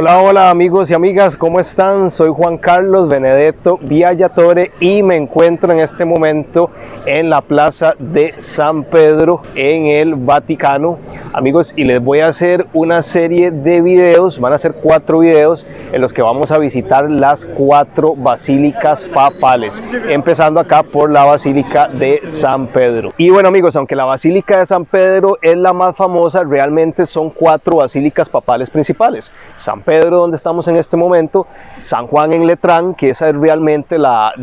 Hola, hola amigos y amigas, ¿cómo están? Soy Juan Carlos Benedetto Viallatore y me encuentro en este momento en la plaza de San Pedro en el Vaticano, amigos, y les voy a hacer una serie de videos, van a ser 4 videos en los que vamos a visitar las 4 basílicas papales, empezando acá por la Basílica de San Pedro. Y bueno amigos, aunque la Basílica de San Pedro es la más famosa, realmente son 4 basílicas papales principales: San Pedro, donde estamos en este momento; San Juan en Letrán, que esa es realmente la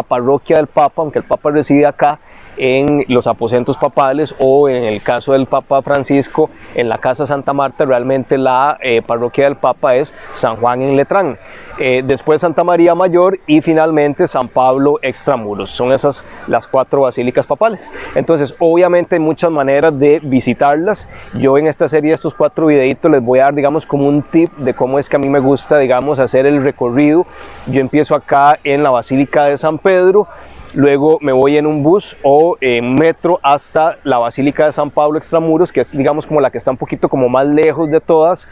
parroquia del Papa, aunque el Papa reside acá en los aposentos papales, o en el caso del Papa Francisco en la Casa Santa Marta, realmente la parroquia del Papa es San Juan en Letrán. Después Santa María Mayor y finalmente San Pablo Extramuros. Son esas las 4 basílicas papales. Entonces obviamente hay muchas maneras de visitarlas. Yo en esta serie de estos 4 videitos les voy a dar, digamos, como un tip de cómo es que a mí me gusta, digamos, hacer el recorrido. Yo empiezo acá en la Basílica de San Pedro, luego me voy en un bus o en metro hasta la Basílica de San Pablo Extramuros, que es, digamos, como la que está un poquito como más lejos de todas.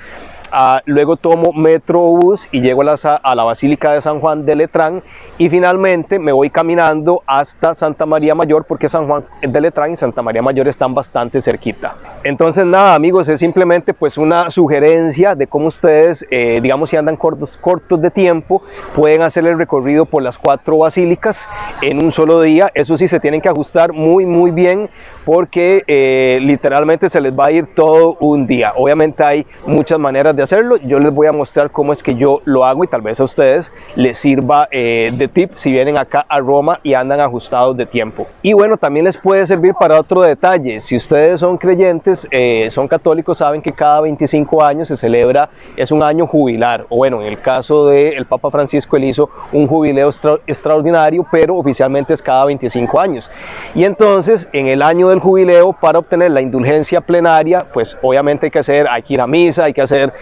Luego tomo metro o bus y llego a la Basílica de San Juan de Letrán, y finalmente me voy caminando hasta Santa María Mayor, porque San Juan de Letrán y Santa María Mayor están bastante cerquita. Entonces nada amigos, es simplemente pues una sugerencia de cómo ustedes, digamos, si andan cortos de tiempo, pueden hacer el recorrido por las 4 basílicas en un solo día. Eso sí, se tienen que ajustar muy bien, porque literalmente se les va a ir todo un día. Obviamente hay muchas maneras de hacerlo. Yo les voy a mostrar cómo es que yo lo hago, y tal vez a ustedes les sirva de tip si vienen acá a Roma y andan ajustados de tiempo. Y bueno, también les puede servir para otro detalle. Si ustedes son creyentes, son católicos, saben que cada 25 años se celebra, es un año jubilar, o bueno, en el caso del Papa Francisco, él hizo un jubileo extraordinario, pero oficialmente es cada 25 años. Y entonces en el año del jubileo, para obtener la indulgencia plenaria, pues obviamente hay que ir a misa, hay que hacer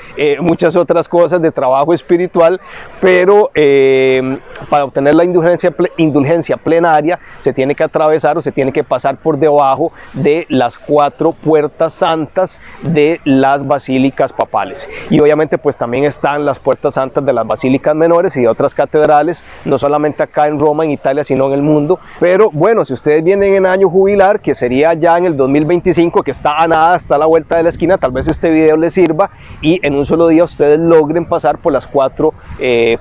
muchas otras cosas de trabajo espiritual, pero para obtener la indulgencia plenaria se tiene que atravesar, o se tiene que pasar por debajo de las 4 puertas santas de las basílicas papales. Y obviamente pues también están las puertas santas de las basílicas menores y de otras catedrales, no solamente acá en Roma, en Italia, sino en el mundo. Pero bueno, si ustedes vienen en año jubilar, que sería ya en el 2025, que está a nada, está a la vuelta de la esquina, tal vez este video les sirva y en un solo día ustedes logren pasar por las 4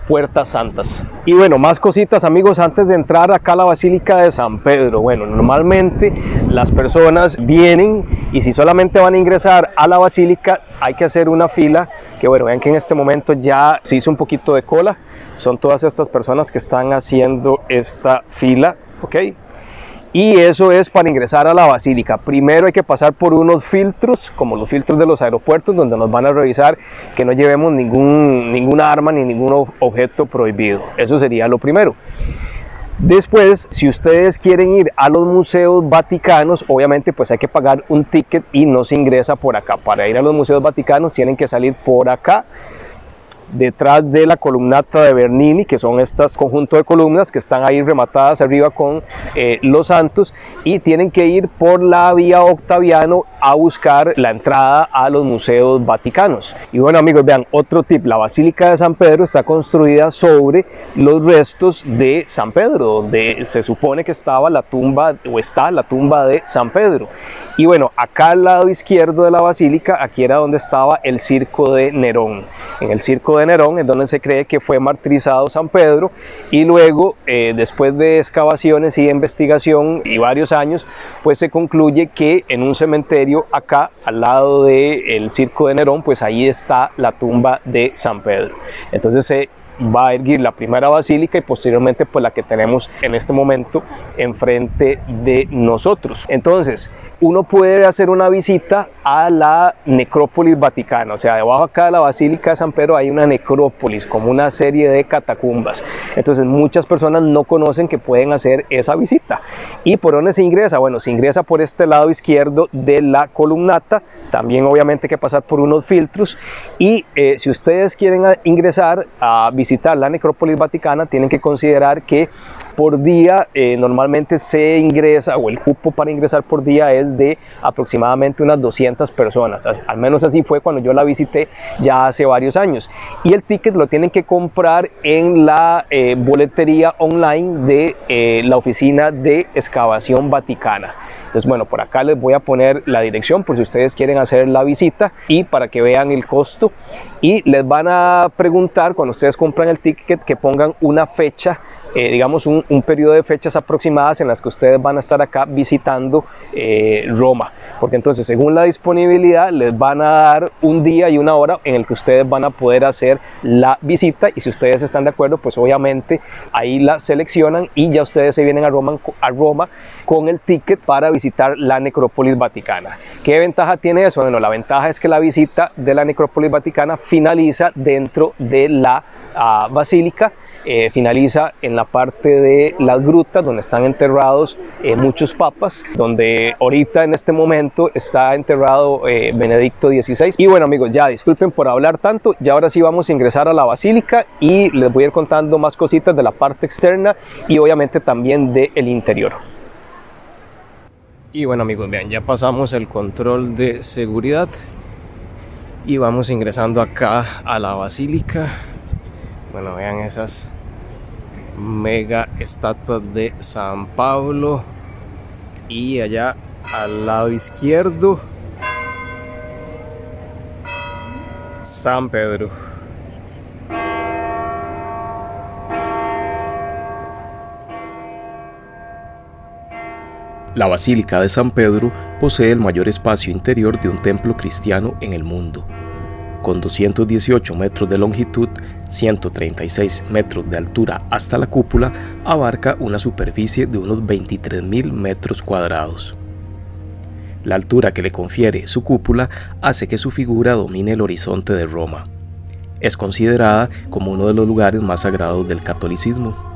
puertas santas. Y bueno, más cositas amigos antes de entrar acá a la Basílica de San Pedro. Bueno, normalmente las personas vienen, y si solamente van a ingresar a la basílica hay que hacer una fila, que bueno, vean que en este momento ya se hizo un poquito de cola. Son todas estas personas que están haciendo esta fila, ¿ok? Y eso es para ingresar a la basílica. Primero hay que pasar por unos filtros, como los filtros de los aeropuertos, donde nos van a revisar que no llevemos ninguna arma ni ningún objeto prohibido. Eso sería lo primero. Después, si ustedes quieren ir a los museos vaticanos, obviamente pues hay que pagar un ticket y no se ingresa por acá. Para ir a los museos vaticanos tienen que salir por acá, detrás de la columnata de Bernini, que son estas conjunto de columnas que están ahí rematadas arriba con los santos, y tienen que ir por la vía Octaviano a buscar la entrada a los museos vaticanos. Y bueno amigos, vean otro tip: la Basílica de San Pedro está construida sobre los restos de San Pedro, donde se supone que estaba la tumba, o está la tumba de San Pedro. Y bueno, acá al lado izquierdo de la basílica, aquí era donde estaba el circo de Nerón. En el circo de Nerón es donde se cree que fue martirizado San Pedro, y luego después de excavaciones y investigación y varios años, pues se concluye que en un cementerio acá al lado del circo de Nerón, pues ahí está la tumba de San Pedro. Entonces se va a erguir la primera basílica y posteriormente pues la que tenemos en este momento enfrente de nosotros. Entonces uno puede hacer una visita a la necrópolis vaticana, o sea, debajo acá de la Basílica de San Pedro hay una necrópolis, como una serie de catacumbas. Entonces muchas personas no conocen que pueden hacer esa visita. ¿Y por dónde se ingresa? Bueno, se ingresa por este lado izquierdo de la columnata, también obviamente hay que pasar por unos filtros, y si ustedes quieren ingresar a visitar la necrópolis vaticana, tienen que considerar que por día normalmente se ingresa, o el cupo para ingresar por día es de aproximadamente unas 200 personas. Al menos así fue cuando yo la visité ya hace varios años. Y el ticket lo tienen que comprar en la boletería online de la Oficina de Excavación Vaticana. Entonces, bueno, por acá les voy a poner la dirección por si ustedes quieren hacer la visita y para que vean el costo. Y les van a preguntar cuando ustedes compran el ticket que pongan una fecha, digamos un periodo de fechas aproximadas en las que ustedes van a estar acá visitando Roma, porque entonces según la disponibilidad les van a dar un día y una hora en el que ustedes van a poder hacer la visita, y si ustedes están de acuerdo, pues obviamente ahí la seleccionan y ya ustedes se vienen a Roma con el ticket para visitar la necrópolis vaticana. ¿Qué ventaja tiene eso? Bueno, la ventaja es que la visita de la necrópolis vaticana finaliza dentro de la basílica. Finaliza en la parte de las grutas donde están enterrados muchos papas, donde ahorita en este momento está enterrado Benedicto XVI. Y bueno, amigos, ya disculpen por hablar tanto, ya ahora sí vamos a ingresar a la basílica y les voy a ir contando más cositas de la parte externa y obviamente también del interior. Y bueno, amigos, vean, ya pasamos el control de seguridad y vamos ingresando acá a la basílica. Bueno, vean esas mega estatuas de San Pablo, y allá al lado izquierdo San Pedro. La Basílica de San Pedro posee el mayor espacio interior de un templo cristiano en el mundo. Con 218 metros de longitud, 136 metros de altura hasta la cúpula, abarca una superficie de unos 23.000 metros cuadrados. La altura que le confiere su cúpula hace que su figura domine el horizonte de Roma. Es considerada como uno de los lugares más sagrados del catolicismo.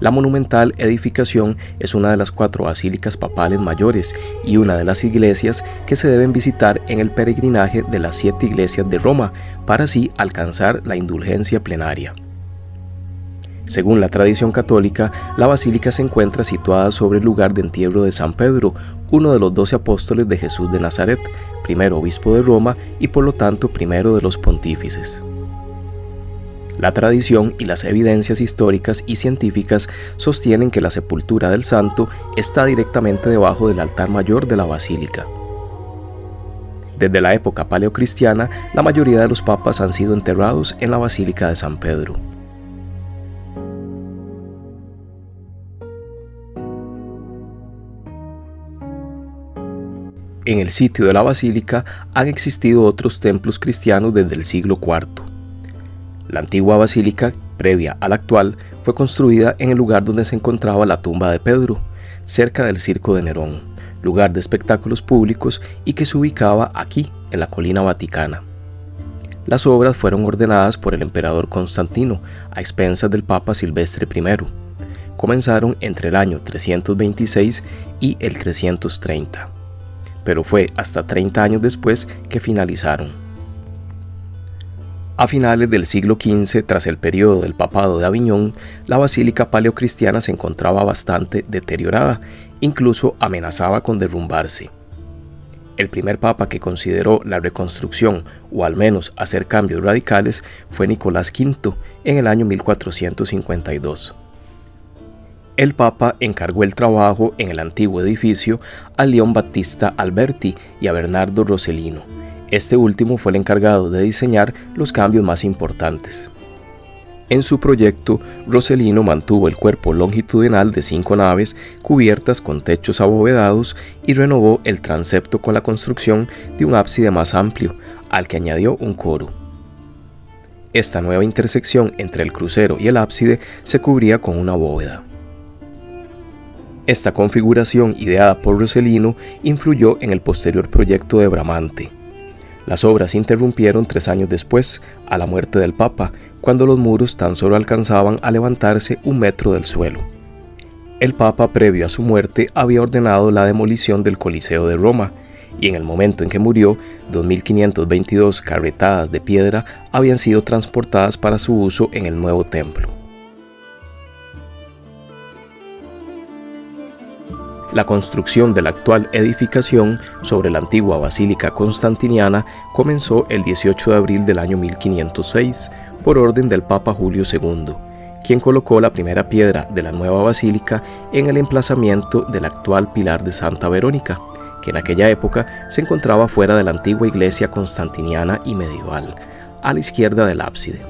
La monumental edificación es una de las 4 basílicas papales mayores y una de las iglesias que se deben visitar en el peregrinaje de las 7 iglesias de Roma para así alcanzar la indulgencia plenaria. Según la tradición católica, la basílica se encuentra situada sobre el lugar de entierro de San Pedro, uno de los 12 apóstoles de Jesús de Nazaret, primero obispo de Roma y por lo tanto primero de los pontífices. La tradición y las evidencias históricas y científicas sostienen que la sepultura del santo está directamente debajo del altar mayor de la basílica. Desde la época paleocristiana, la mayoría de los papas han sido enterrados en la Basílica de San Pedro. En el sitio de la basílica han existido otros templos cristianos desde el siglo IV. La antigua basílica, previa a la actual, fue construida en el lugar donde se encontraba la tumba de Pedro, cerca del Circo de Nerón, lugar de espectáculos públicos y que se ubicaba aquí, en la colina vaticana. Las obras fueron ordenadas por el emperador Constantino, a expensas del Papa Silvestre I. Comenzaron entre el año 326 y el 330, pero fue hasta 30 años después que finalizaron. A finales del siglo XV, tras el periodo del Papado de Aviñón, la basílica paleocristiana se encontraba bastante deteriorada, incluso amenazaba con derrumbarse. El primer papa que consideró la reconstrucción, o al menos hacer cambios radicales, fue Nicolás V, en el año 1452. El papa encargó el trabajo en el antiguo edificio a León Battista Alberti y a Bernardo Rossellino. Este último fue el encargado de diseñar los cambios más importantes. En su proyecto, Rossellino mantuvo el cuerpo longitudinal de 5 naves cubiertas con techos abovedados y renovó el transepto con la construcción de un ábside más amplio, al que añadió un coro. Esta nueva intersección entre el crucero y el ábside se cubría con una bóveda. Esta configuración ideada por Rossellino influyó en el posterior proyecto de Bramante. Las obras se interrumpieron 3 años después, a la muerte del Papa, cuando los muros tan solo alcanzaban a levantarse 1 metro del suelo. El Papa, previo a su muerte, había ordenado la demolición del Coliseo de Roma, y en el momento en que murió, 2.522 carretadas de piedra habían sido transportadas para su uso en el nuevo templo. La construcción de la actual edificación sobre la antigua Basílica Constantiniana comenzó el 18 de abril del año 1506 por orden del Papa Julio II, quien colocó la primera piedra de la nueva basílica en el emplazamiento del actual pilar de Santa Verónica, que en aquella época se encontraba fuera de la antigua iglesia constantiniana y medieval, a la izquierda del ábside.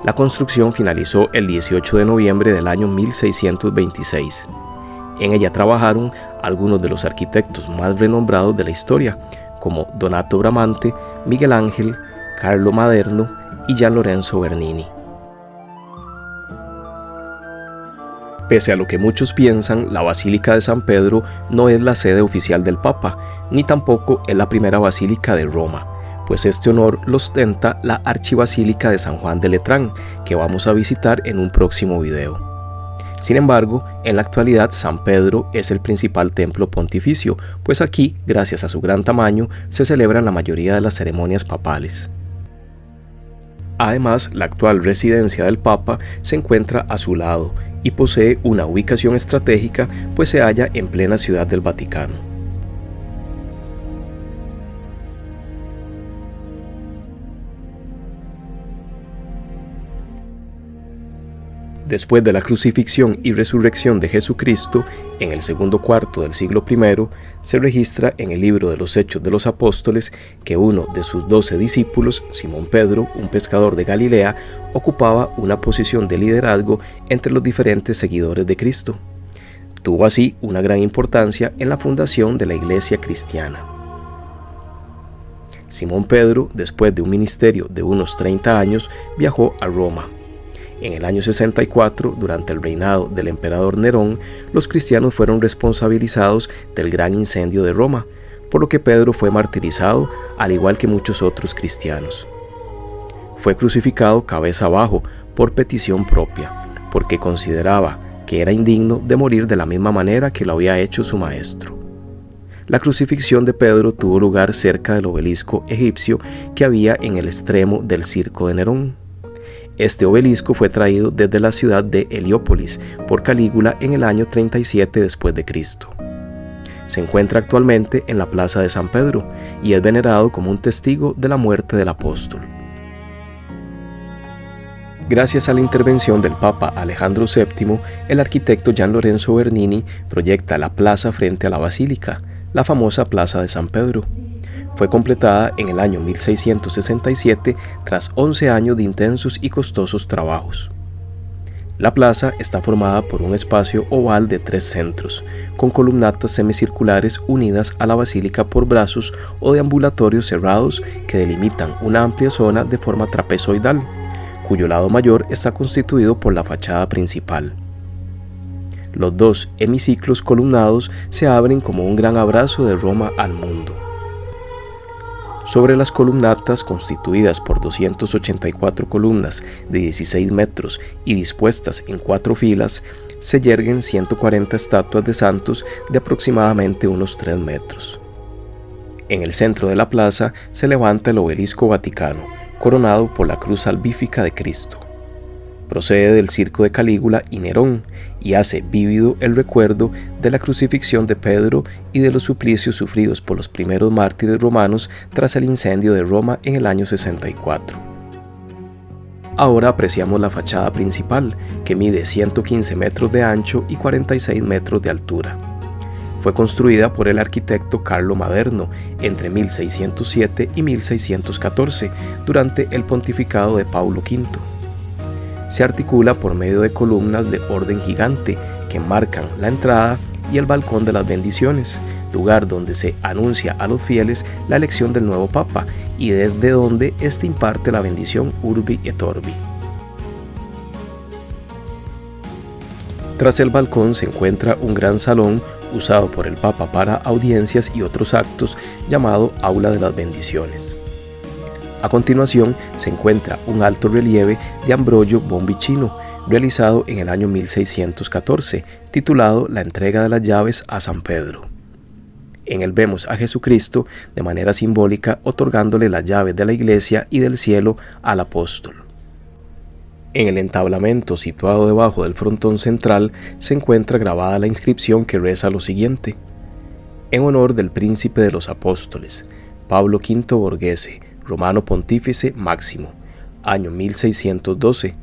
La construcción finalizó el 18 de noviembre del año 1626. En ella trabajaron algunos de los arquitectos más renombrados de la historia, como Donato Bramante, Miguel Ángel, Carlo Maderno y Gian Lorenzo Bernini. Pese a lo que muchos piensan, la Basílica de San Pedro no es la sede oficial del Papa, ni tampoco es la primera basílica de Roma, pues este honor lo ostenta la Archibasílica de San Juan de Letrán, que vamos a visitar en un próximo video. Sin embargo, en la actualidad San Pedro es el principal templo pontificio, pues aquí, gracias a su gran tamaño, se celebran la mayoría de las ceremonias papales. Además, la actual residencia del Papa se encuentra a su lado y posee una ubicación estratégica, pues se halla en plena Ciudad del Vaticano. Después de la crucifixión y resurrección de Jesucristo, en el segundo cuarto del siglo I, se registra en el libro de los Hechos de los Apóstoles que uno de sus 12 discípulos, Simón Pedro, un pescador de Galilea, ocupaba una posición de liderazgo entre los diferentes seguidores de Cristo. Tuvo así una gran importancia en la fundación de la Iglesia cristiana. Simón Pedro, después de un ministerio de unos 30 años, viajó a Roma. En el año 64, durante el reinado del emperador Nerón, los cristianos fueron responsabilizados del gran incendio de Roma, por lo que Pedro fue martirizado, al igual que muchos otros cristianos. Fue crucificado cabeza abajo por petición propia, porque consideraba que era indigno de morir de la misma manera que lo había hecho su maestro. La crucifixión de Pedro tuvo lugar cerca del obelisco egipcio que había en el extremo del circo de Nerón. Este obelisco fue traído desde la ciudad de Heliópolis por Calígula en el año 37 después de Cristo. Se encuentra actualmente en la Plaza de San Pedro y es venerado como un testigo de la muerte del apóstol. Gracias a la intervención del Papa Alejandro VII, el arquitecto Gian Lorenzo Bernini proyecta la plaza frente a la basílica, la famosa Plaza de San Pedro. Fue completada en el año 1667 tras 11 años de intensos y costosos trabajos. La plaza está formada por un espacio oval de 3 centros, con columnatas semicirculares unidas a la basílica por brazos o deambulatorios cerrados que delimitan una amplia zona de forma trapezoidal, cuyo lado mayor está constituido por la fachada principal. Los 2 hemiciclos columnados se abren como un gran abrazo de Roma al mundo. Sobre las columnatas, constituidas por 284 columnas de 16 metros y dispuestas en 4 filas, se yerguen 140 estatuas de santos de aproximadamente unos 3 metros. En el centro de la plaza se levanta el obelisco vaticano, coronado por la cruz salvífica de Cristo. Procede del circo de Calígula y Nerón y hace vívido el recuerdo de la crucifixión de Pedro y de los suplicios sufridos por los primeros mártires romanos tras el incendio de Roma en el año 64. Ahora apreciamos la fachada principal, que mide 115 metros de ancho y 46 metros de altura. Fue construida por el arquitecto Carlo Maderno entre 1607 y 1614, durante el pontificado de Paulo V. Se articula por medio de columnas de orden gigante que marcan la entrada y el balcón de las bendiciones, lugar donde se anuncia a los fieles la elección del nuevo Papa y desde donde éste imparte la bendición Urbi et Orbi. Tras el balcón se encuentra un gran salón usado por el Papa para audiencias y otros actos, llamado Aula de las Bendiciones. A continuación se encuentra un alto relieve de Ambrogio Bonvicino, realizado en el año 1614, titulado La entrega de las llaves a San Pedro. En él vemos a Jesucristo de manera simbólica otorgándole las llaves de la iglesia y del cielo al apóstol. En el entablamento situado debajo del frontón central se encuentra grabada la inscripción que reza lo siguiente: en honor del príncipe de los apóstoles, Pablo V Borghese, romano pontífice máximo, año 1612,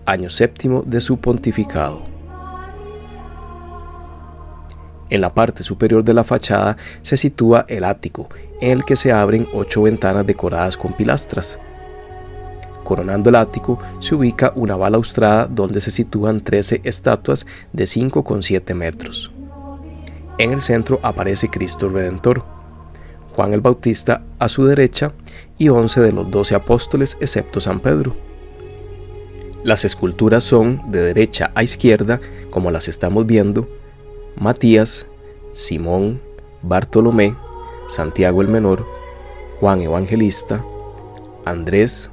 año séptimo de su pontificado. En la parte superior de la fachada se sitúa el ático, en el que se abren 8 ventanas decoradas con pilastras. Coronando el ático se ubica una balaustrada donde se sitúan 13 estatuas de 5,7 metros. En el centro aparece Cristo Redentor, Juan el Bautista a su derecha y 11 de los 12 apóstoles excepto San Pedro. Las esculturas son de derecha a izquierda, como las estamos viendo: Matías, Simón, Bartolomé, Santiago el Menor, Juan Evangelista, Andrés,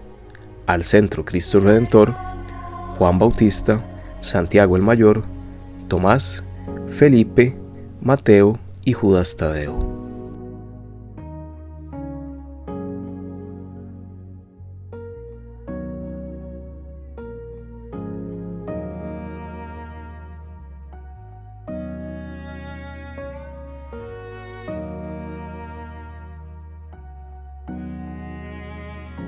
al centro Cristo Redentor, Juan Bautista, Santiago el Mayor, Tomás, Felipe, Mateo y Judas Tadeo.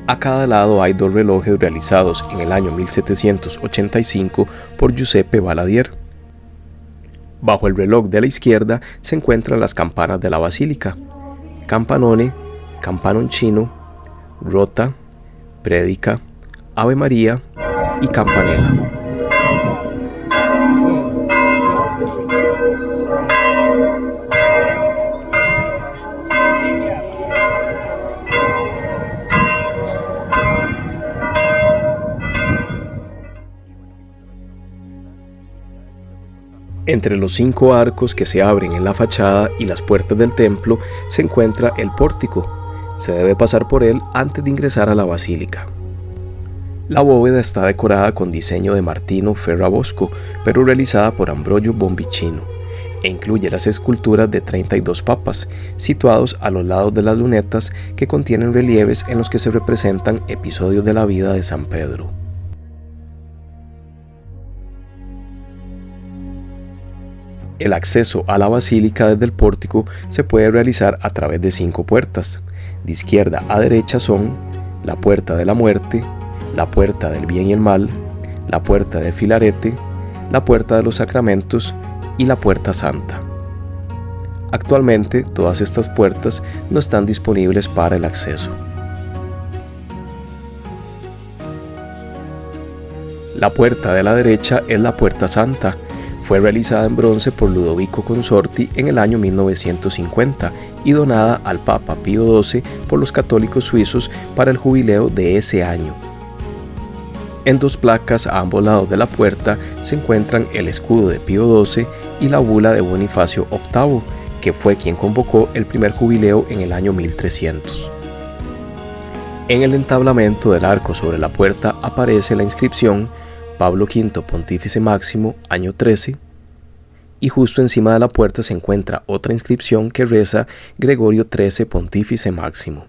A cada lado hay 2 relojes realizados en el año 1785 por Giuseppe Valadier. Bajo el reloj de la izquierda se encuentran las campanas de la basílica: campanone, campanoncino, rota, prédica, Ave María y campanella. Entre los 5 arcos que se abren en la fachada y las puertas del templo se encuentra el pórtico. Se debe pasar por él antes de ingresar a la basílica. La bóveda está decorada con diseño de Martino Ferrabosco, pero realizada por Ambrogio Bombicino, e incluye las esculturas de 32 papas, situados a los lados de las lunetas, que contienen relieves en los que se representan episodios de la vida de San Pedro. El acceso a la basílica desde el pórtico se puede realizar a través de 5 puertas. De izquierda a derecha son la puerta de la muerte, la puerta del bien y el mal, la puerta de Filarete, la puerta de los sacramentos y la puerta santa. Actualmente todas estas puertas no están disponibles para el acceso. La puerta de la derecha es la puerta santa. Fue realizada en bronce por Ludovico Consorti en el año 1950 y donada al Papa Pío XII por los católicos suizos para el jubileo de ese año. En 2 placas a ambos lados de la puerta se encuentran el escudo de Pío XII y la bula de Bonifacio VIII, que fue quien convocó el primer jubileo en el año 1300. En el entablamento del arco sobre la puerta aparece la inscripción Pablo V Pontífice Máximo, año 13, y justo encima de la puerta se encuentra otra inscripción que reza Gregorio XIII Pontífice Máximo.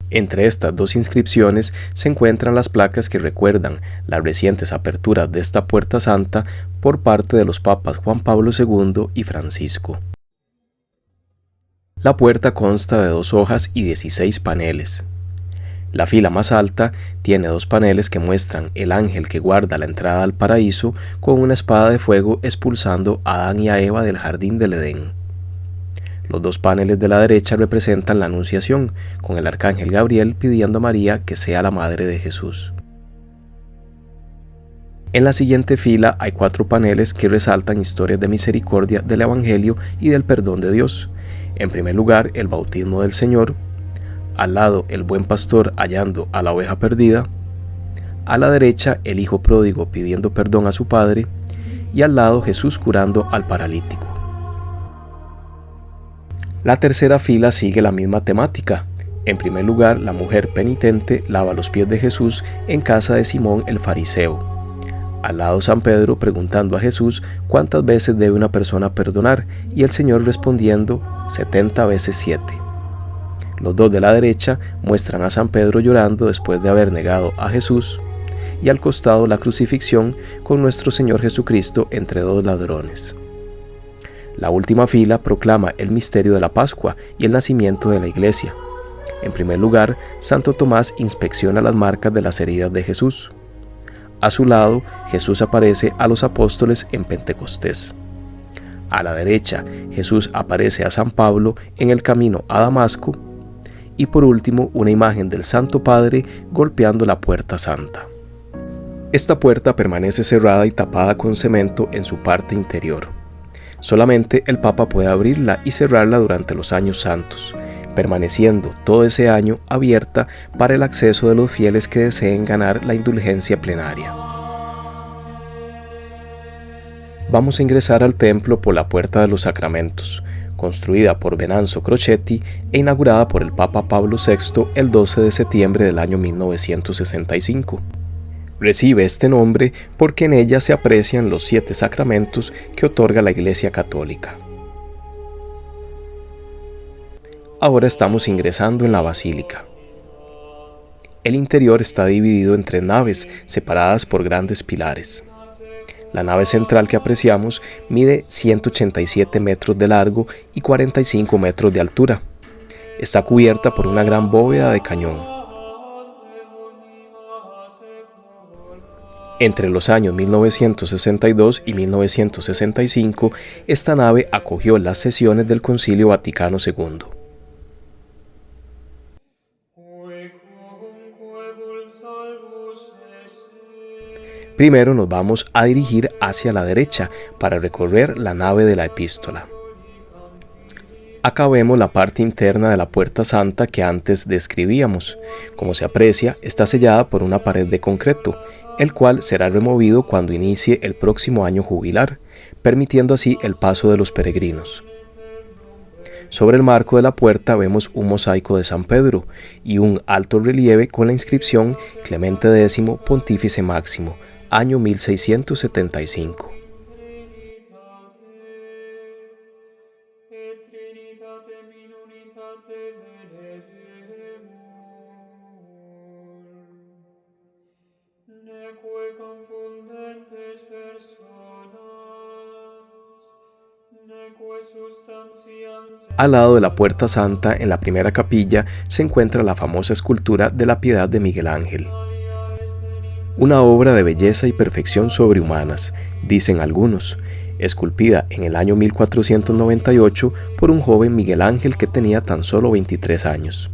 Entre estas 2 inscripciones se encuentran las placas que recuerdan las recientes aperturas de esta puerta santa por parte de los papas Juan Pablo II y Francisco. La puerta consta de 2 hojas y 16 paneles. La fila más alta tiene 2 paneles que muestran el ángel que guarda la entrada al paraíso con una espada de fuego expulsando a Adán y a Eva del jardín del Edén. Los 2 paneles de la derecha representan la Anunciación, con el arcángel Gabriel pidiendo a María que sea la madre de Jesús. En la siguiente fila hay 4 paneles que resaltan historias de misericordia del Evangelio y del perdón de Dios. En primer lugar, el bautismo del Señor. Al lado, el buen pastor hallando a la oveja perdida. A la derecha, el hijo pródigo pidiendo perdón a su padre. Y al lado, Jesús curando al paralítico. La tercera fila sigue la misma temática. En primer lugar, la mujer penitente lava los pies de Jesús en casa de Simón el fariseo. Al lado, San Pedro preguntando a Jesús cuántas veces debe una persona perdonar, y el Señor respondiendo 70 veces 7. Los 2 de la derecha muestran a San Pedro llorando después de haber negado a Jesús, y al costado la crucifixión con nuestro Señor Jesucristo entre dos ladrones. La última fila proclama el misterio de la Pascua y el nacimiento de la Iglesia. En primer lugar, Santo Tomás inspecciona las marcas de las heridas de Jesús. A su lado, Jesús aparece a los apóstoles en Pentecostés. A la derecha, Jesús aparece a San Pablo en el camino a Damasco. Y por último, una imagen del Santo Padre golpeando la puerta santa. Esta puerta permanece cerrada y tapada con cemento en su parte interior. Solamente el Papa puede abrirla y cerrarla durante los años santos, permaneciendo todo ese año abierta para el acceso de los fieles que deseen ganar la indulgencia plenaria. Vamos a ingresar al templo por la Puerta de los Sacramentos, construida por Venanzo Crocetti e inaugurada por el Papa Pablo VI el 12 de septiembre del año 1965. Recibe este nombre porque en ella se aprecian los 7 sacramentos que otorga la Iglesia Católica. Ahora estamos ingresando en la basílica. El interior está dividido en 3 naves separadas por grandes pilares. La nave central que apreciamos mide 187 metros de largo y 45 metros de altura. Está cubierta por una gran bóveda de cañón. Entre los años 1962 y 1965, esta nave acogió las sesiones del Concilio Vaticano II. Primero nos vamos a dirigir hacia la derecha para recorrer la nave de la epístola. Acá vemos la parte interna de la Puerta Santa que antes describíamos. Como se aprecia, está sellada por una pared de concreto, el cual será removido cuando inicie el próximo año jubilar, permitiendo así el paso de los peregrinos. Sobre el marco de la puerta vemos un mosaico de San Pedro y un alto relieve con la inscripción Clemente X, Pontífice Máximo, año 1675. Al lado de la Puerta Santa, en la primera capilla, se encuentra la famosa escultura de la Piedad de Miguel Ángel. Una obra de belleza y perfección sobrehumanas, dicen algunos, esculpida en el año 1498 por un joven Miguel Ángel que tenía tan solo 23 años.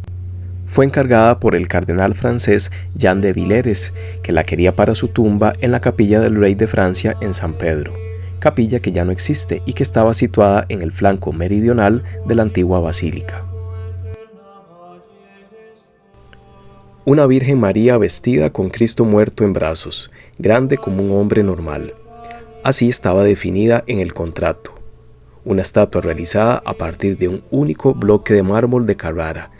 Fue encargada por el cardenal francés Jean de Villers, que la quería para su tumba en la capilla del rey de Francia en San Pedro, capilla que ya no existe y que estaba situada en el flanco meridional de la antigua basílica. Una Virgen María vestida con Cristo muerto en brazos, grande como un hombre normal. Así estaba definida en el contrato. Una estatua realizada a partir de un único bloque de mármol de Carrara.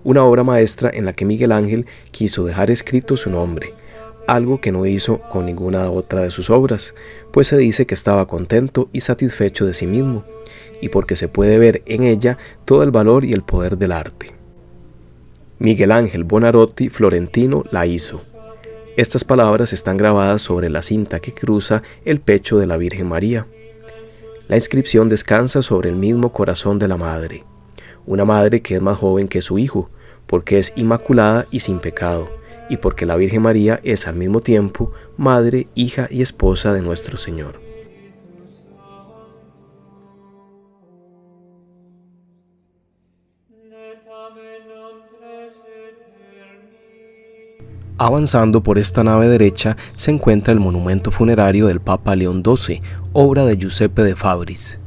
Una obra maestra en la que Miguel Ángel quiso dejar escrito su nombre, algo que no hizo con ninguna otra de sus obras, pues se dice que estaba contento y satisfecho de sí mismo, y porque se puede ver en ella todo el valor y el poder del arte. Miguel Ángel Buonarroti, florentino, la hizo. Estas palabras están grabadas sobre la cinta que cruza el pecho de la Virgen María. La inscripción descansa sobre el mismo corazón de la Madre, una madre que es más joven que su hijo, porque es inmaculada y sin pecado, y porque la Virgen María es al mismo tiempo madre, hija y esposa de nuestro Señor. Avanzando por esta nave derecha se encuentra el monumento funerario del Papa León XII, obra de Giuseppe de Fabris.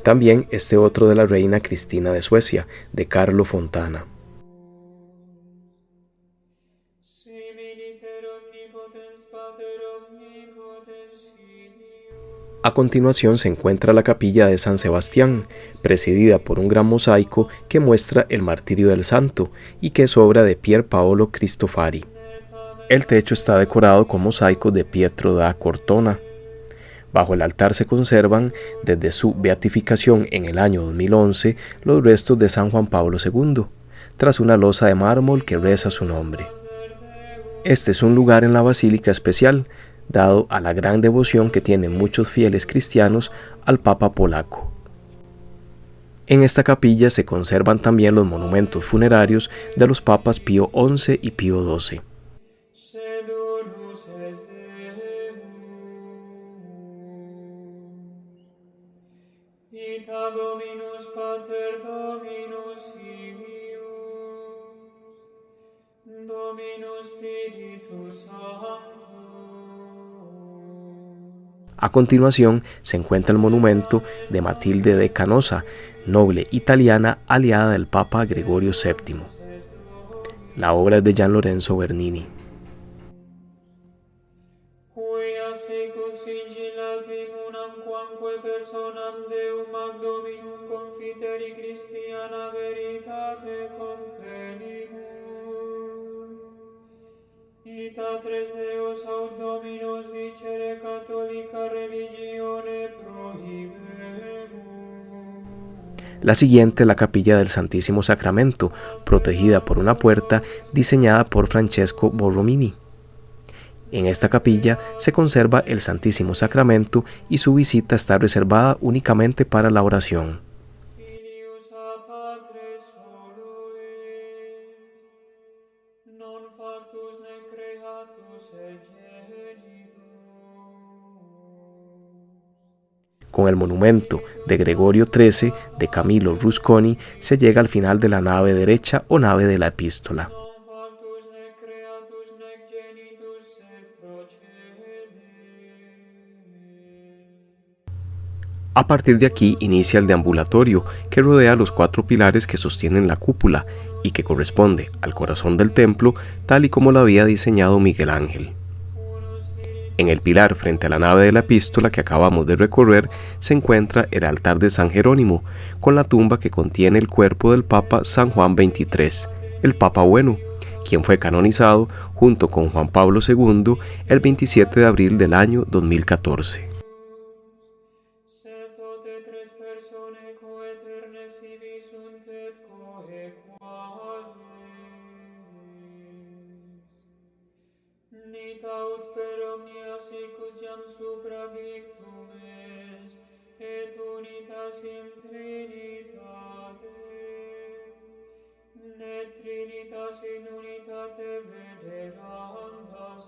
También este otro de la reina Cristina de Suecia, de Carlo Fontana. A continuación se encuentra la capilla de San Sebastián, presidida por un gran mosaico que muestra el martirio del santo y que es obra de Pier Paolo Cristofari. El techo está decorado con mosaicos de Pietro da Cortona. Bajo el altar se conservan, desde su beatificación en el año 2011, los restos de San Juan Pablo II, tras una losa de mármol que reza su nombre. Este es un lugar en la basílica especial, dado a la gran devoción que tienen muchos fieles cristianos al Papa polaco. En esta capilla se conservan también los monumentos funerarios de los papas Pío XI y Pío XII. Dominus Pater Dominus Filius Dominus Spiritus Sanctus. A continuación se encuentra el monumento de Matilde de Canossa, noble italiana aliada del Papa Gregorio VII. La obra es de Gian Lorenzo Bernini. Personam Deum ac Dominum confiteri Christiana veritate compenimus. Ita tres Deos aut Dominus dicere catholica religione prohibemus. La siguiente es la capilla del Santísimo Sacramento, protegida por una puerta diseñada por Francesco Borromini. En esta capilla se conserva el Santísimo Sacramento y su visita está reservada únicamente para la oración. Con el monumento de Gregorio XIII de Camillo Rusconi se llega al final de la nave derecha o nave de la epístola. A partir de aquí inicia el deambulatorio que rodea los 4 pilares que sostienen la cúpula y que corresponde al corazón del templo tal y como lo había diseñado Miguel Ángel. En el pilar frente a la nave de la epístola que acabamos de recorrer se encuentra el altar de San Jerónimo con la tumba que contiene el cuerpo del Papa San Juan XXIII, el Papa Bueno, quien fue canonizado junto con Juan Pablo II el 27 de abril del año 2014. Et unitas in Trinitate, ne Trinitas in unitate venerandas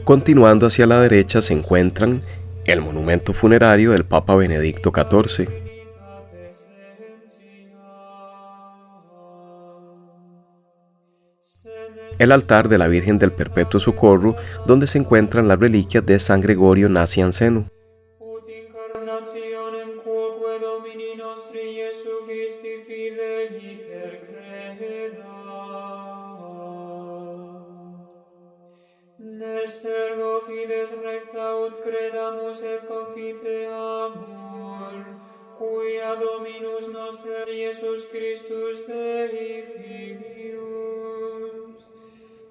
Continuando hacia la derecha se encuentran el monumento funerario del Papa Benedicto XIV. El altar de la Virgen del Perpetuo Socorro, donde se encuentran las reliquias de San Gregorio Nacianceno. Nestergo fides recta ut credamus et confiteamur, quia Dominus noster Iesus Christus Dei Filius,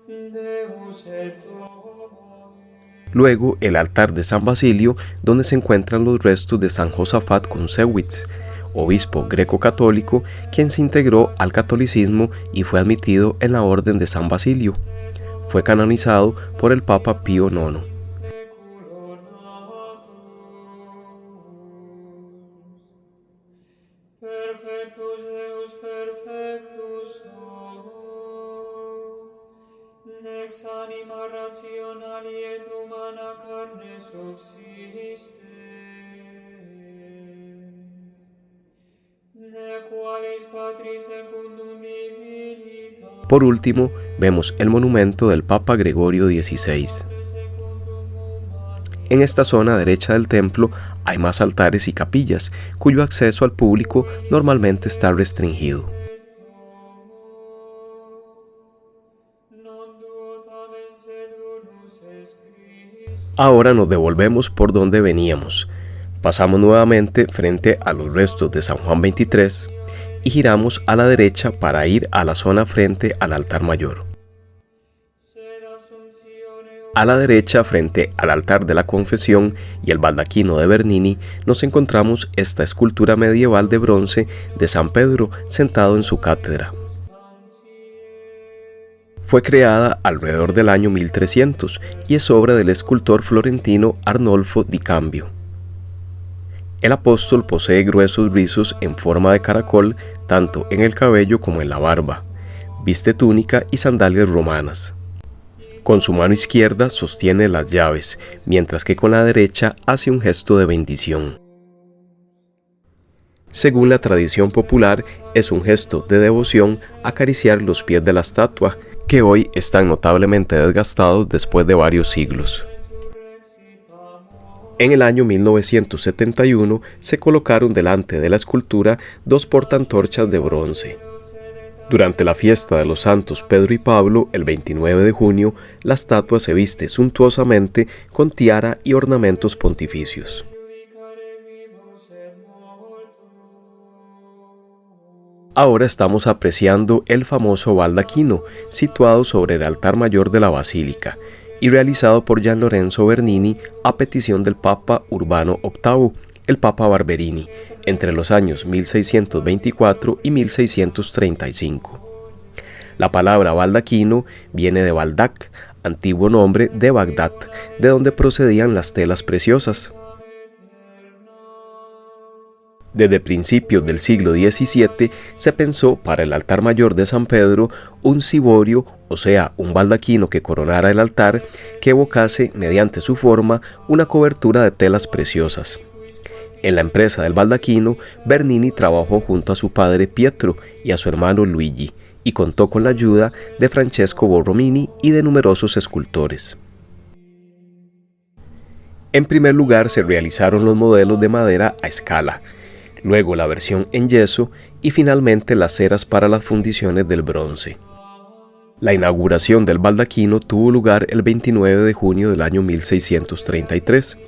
Deus et homo. Luego el altar de San Basilio, donde se encuentran los restos de San Josafat Kuncewicz, obispo greco-católico, quien se integró al catolicismo y fue admitido en la Orden de San Basilio. Fue canonizado por el Papa Pío IX. Perfectus Deus perfectus nex anima rationali et humana carne subsiste, ne qualis Patris secundum divinitas. Por último, vemos el monumento del Papa Gregorio XVI. En esta zona derecha del templo hay más altares y capillas, cuyo acceso al público normalmente está restringido. Ahora nos devolvemos por donde veníamos. Pasamos nuevamente frente a los restos de San Juan XXIII y giramos a la derecha para ir a la zona frente al altar mayor. A la derecha, frente al altar de la Confesión y el baldaquino de Bernini, nos encontramos esta escultura medieval de bronce de San Pedro sentado en su cátedra. Fue creada alrededor del año 1300 y es obra del escultor florentino Arnolfo di Cambio. El apóstol posee gruesos rizos en forma de caracol tanto en el cabello como en la barba. Viste túnica y sandalias romanas. Con su mano izquierda sostiene las llaves, mientras que con la derecha hace un gesto de bendición. Según la tradición popular, es un gesto de devoción acariciar los pies de la estatua, que hoy están notablemente desgastados después de varios siglos. En el año 1971 se colocaron delante de la escultura dos portaantorchas de bronce. Durante la fiesta de los santos Pedro y Pablo, el 29 de junio, la estatua se viste suntuosamente con tiara y ornamentos pontificios. Ahora estamos apreciando el famoso baldaquino, situado sobre el altar mayor de la basílica, y realizado por Gian Lorenzo Bernini a petición del Papa Urbano VIII, el Papa Barberini, entre los años 1624 y 1635. La palabra baldaquino viene de Baldac, antiguo nombre de Bagdad, de donde procedían las telas preciosas. Desde principios del siglo XVII se pensó para el altar mayor de San Pedro un ciborio, o sea, un baldaquino que coronara el altar, que evocase mediante su forma una cobertura de telas preciosas. En la empresa del baldaquino, Bernini trabajó junto a su padre Pietro y a su hermano Luigi, y contó con la ayuda de Francesco Borromini y de numerosos escultores. En primer lugar se realizaron los modelos de madera a escala, luego la versión en yeso y finalmente las ceras para las fundiciones del bronce. La inauguración del baldaquino tuvo lugar el 29 de junio del año 1633,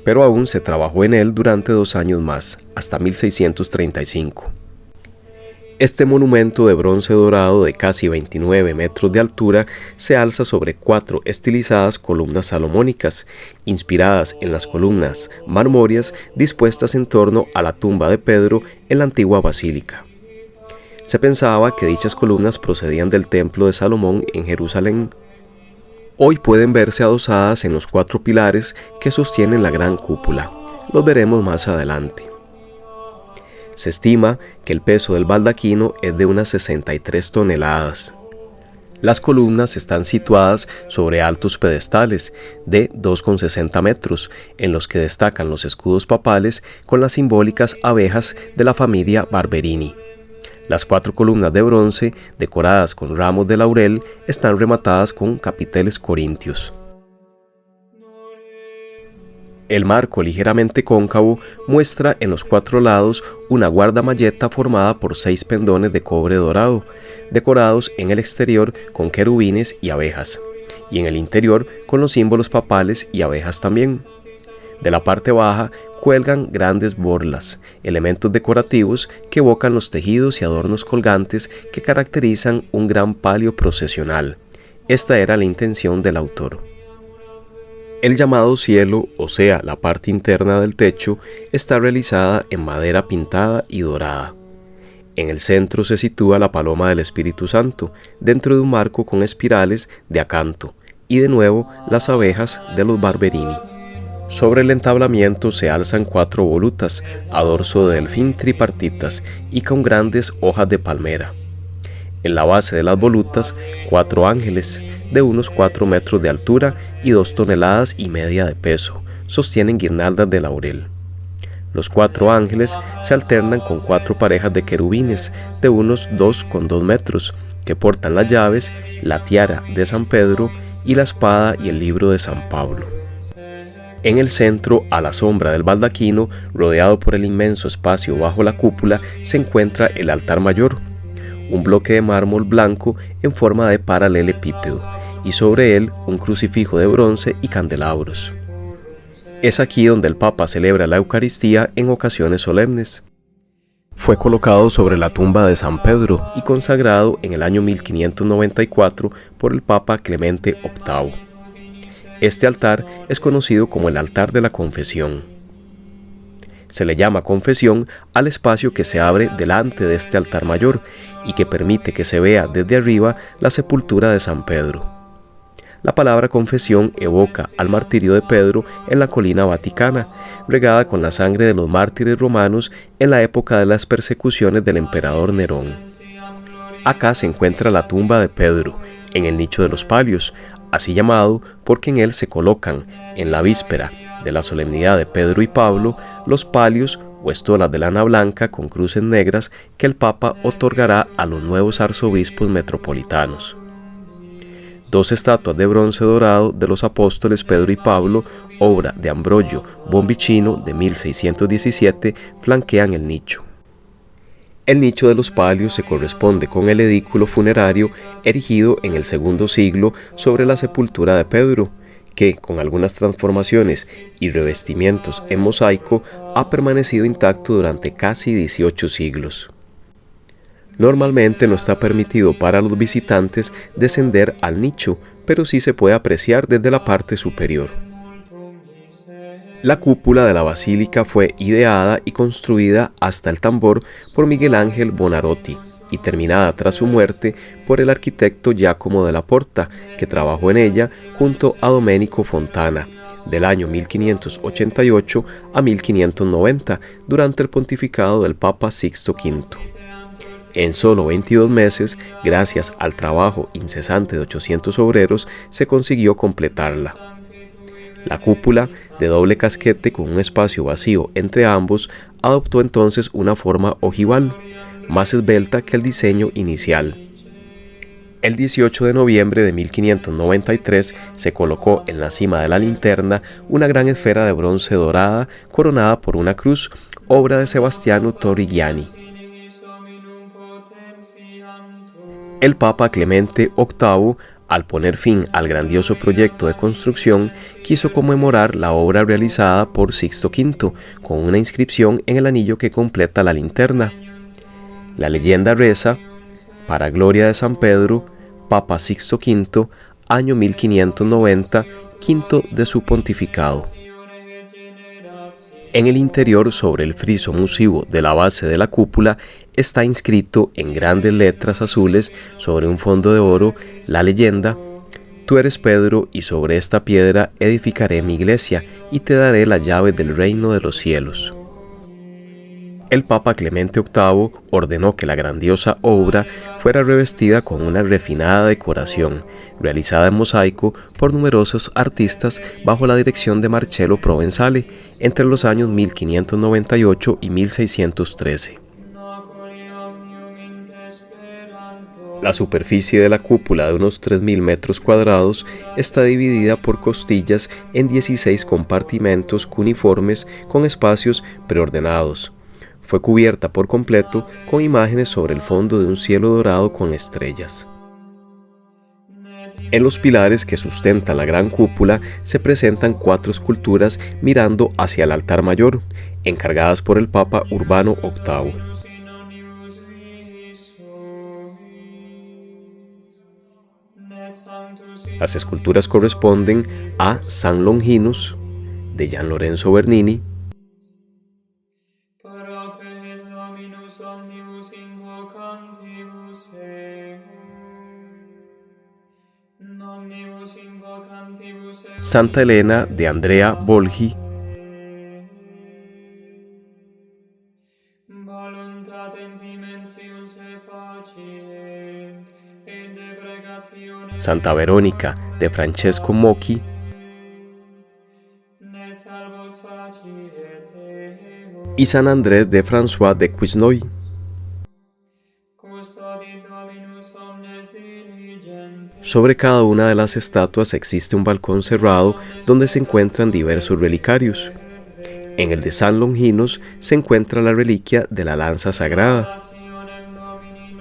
pero aún se trabajó en él durante 2 años más, hasta 1635. Este monumento de bronce dorado de casi 29 metros de altura se alza sobre 4 estilizadas columnas salomónicas, inspiradas en las columnas marmóreas dispuestas en torno a la tumba de Pedro en la antigua basílica. Se pensaba que dichas columnas procedían del templo de Salomón en Jerusalén. Hoy pueden verse adosadas en los 4 pilares que sostienen la gran cúpula. Los veremos más adelante. Se estima que el peso del baldaquino es de unas 63 toneladas. Las columnas están situadas sobre altos pedestales de 2,60 metros, en los que destacan los escudos papales con las simbólicas abejas de la familia Barberini. Las 4 columnas de bronce, decoradas con ramos de laurel, están rematadas con capiteles corintios. El marco, ligeramente cóncavo, muestra en los 4 lados una guardamalleta formada por 6 pendones de cobre dorado, decorados en el exterior con querubines y abejas, y en el interior con los símbolos papales y abejas también. De la parte baja cuelgan grandes borlas, elementos decorativos que evocan los tejidos y adornos colgantes que caracterizan un gran palio procesional. Esta era la intención del autor. El llamado cielo, o sea, la parte interna del techo, está realizada en madera pintada y dorada. En el centro se sitúa la paloma del Espíritu Santo, dentro de un marco con espirales de acanto, y de nuevo las abejas de los Barberini. Sobre el entablamiento se alzan 4 volutas, a dorso de delfín tripartitas y con grandes hojas de palmera. En la base de las volutas, 4 ángeles, de unos 4 metros de altura y 2,5 toneladas de peso, sostienen guirnaldas de laurel. Los 4 ángeles se alternan con 4 parejas de querubines, de unos 2,2 metros, que portan las llaves, la tiara de San Pedro y la espada y el libro de San Pablo. En el centro, a la sombra del baldaquino, rodeado por el inmenso espacio bajo la cúpula, se encuentra el altar mayor, un bloque de mármol blanco en forma de paralelepípedo, y sobre él un crucifijo de bronce y candelabros. Es aquí donde el Papa celebra la Eucaristía en ocasiones solemnes. Fue colocado sobre la tumba de San Pedro y consagrado en el año 1594 por el Papa Clemente VIII. Este altar es conocido como el altar de la confesión. Se le llama confesión al espacio que se abre delante de este altar mayor y que permite que se vea desde arriba la sepultura de San Pedro. La palabra confesión evoca al martirio de Pedro en la colina vaticana, regada con la sangre de los mártires romanos en la época de las persecuciones del emperador Nerón. Acá se encuentra la tumba de Pedro, en el nicho de los palios, así llamado porque en él se colocan, en la víspera de la solemnidad de Pedro y Pablo, los palios o estolas de lana blanca con cruces negras que el Papa otorgará a los nuevos arzobispos metropolitanos. 2 estatuas de bronce dorado de los apóstoles Pedro y Pablo, obra de Ambrogio Bonvicino de 1617, flanquean el nicho. El nicho de los palios se corresponde con el edículo funerario erigido en el segundo siglo sobre la sepultura de Pedro, que, con algunas transformaciones y revestimientos en mosaico, ha permanecido intacto durante casi 18 siglos. Normalmente no está permitido para los visitantes descender al nicho, pero sí se puede apreciar desde la parte superior. La cúpula de la basílica fue ideada y construida hasta el tambor por Miguel Ángel Buonarroti y terminada tras su muerte por el arquitecto Giacomo della Porta, que trabajó en ella junto a Domenico Fontana, del año 1588 a 1590, durante el pontificado del Papa Sixto V. En solo 22 meses, gracias al trabajo incesante de 800 obreros, se consiguió completarla. La cúpula, de doble casquete con un espacio vacío entre ambos, adoptó entonces una forma ojival, más esbelta que el diseño inicial. El 18 de noviembre de 1593 se colocó en la cima de la linterna una gran esfera de bronce dorada coronada por una cruz, obra de Sebastiano Torrigiani. El Papa Clemente VIII, al poner fin al grandioso proyecto de construcción, quiso conmemorar la obra realizada por Sixto V con una inscripción en el anillo que completa la linterna. La leyenda reza: para gloria de San Pedro, Papa Sixto V, año 1590, quinto de su pontificado. En el interior, sobre el friso musivo de la base de la cúpula, está inscrito en grandes letras azules sobre un fondo de oro la leyenda: Tú eres Pedro, y sobre esta piedra edificaré mi iglesia, y te daré la llave del reino de los cielos. El Papa Clemente VIII ordenó que la grandiosa obra fuera revestida con una refinada decoración, realizada en mosaico por numerosos artistas bajo la dirección de Marcello Provenzale, entre los años 1598 y 1613. La superficie de la cúpula, de unos 3.000 metros cuadrados, está dividida por costillas en 16 compartimentos cuneiformes con espacios preordenados. Fue cubierta por completo con imágenes sobre el fondo de un cielo dorado con estrellas. En los pilares que sustentan la gran cúpula se presentan 4 esculturas mirando hacia el altar mayor, encargadas por el Papa Urbano VIII. Las esculturas corresponden a San Longinus, de Gian Lorenzo Bernini, Santa Elena, de Andrea Bolgi, Santa Verónica, de Francesco Mocchi, y San Andrés de François de Quesnoy. Sobre cada una de las estatuas existe un balcón cerrado donde se encuentran diversos relicarios. En el de San Longinus se encuentra la reliquia de la lanza sagrada.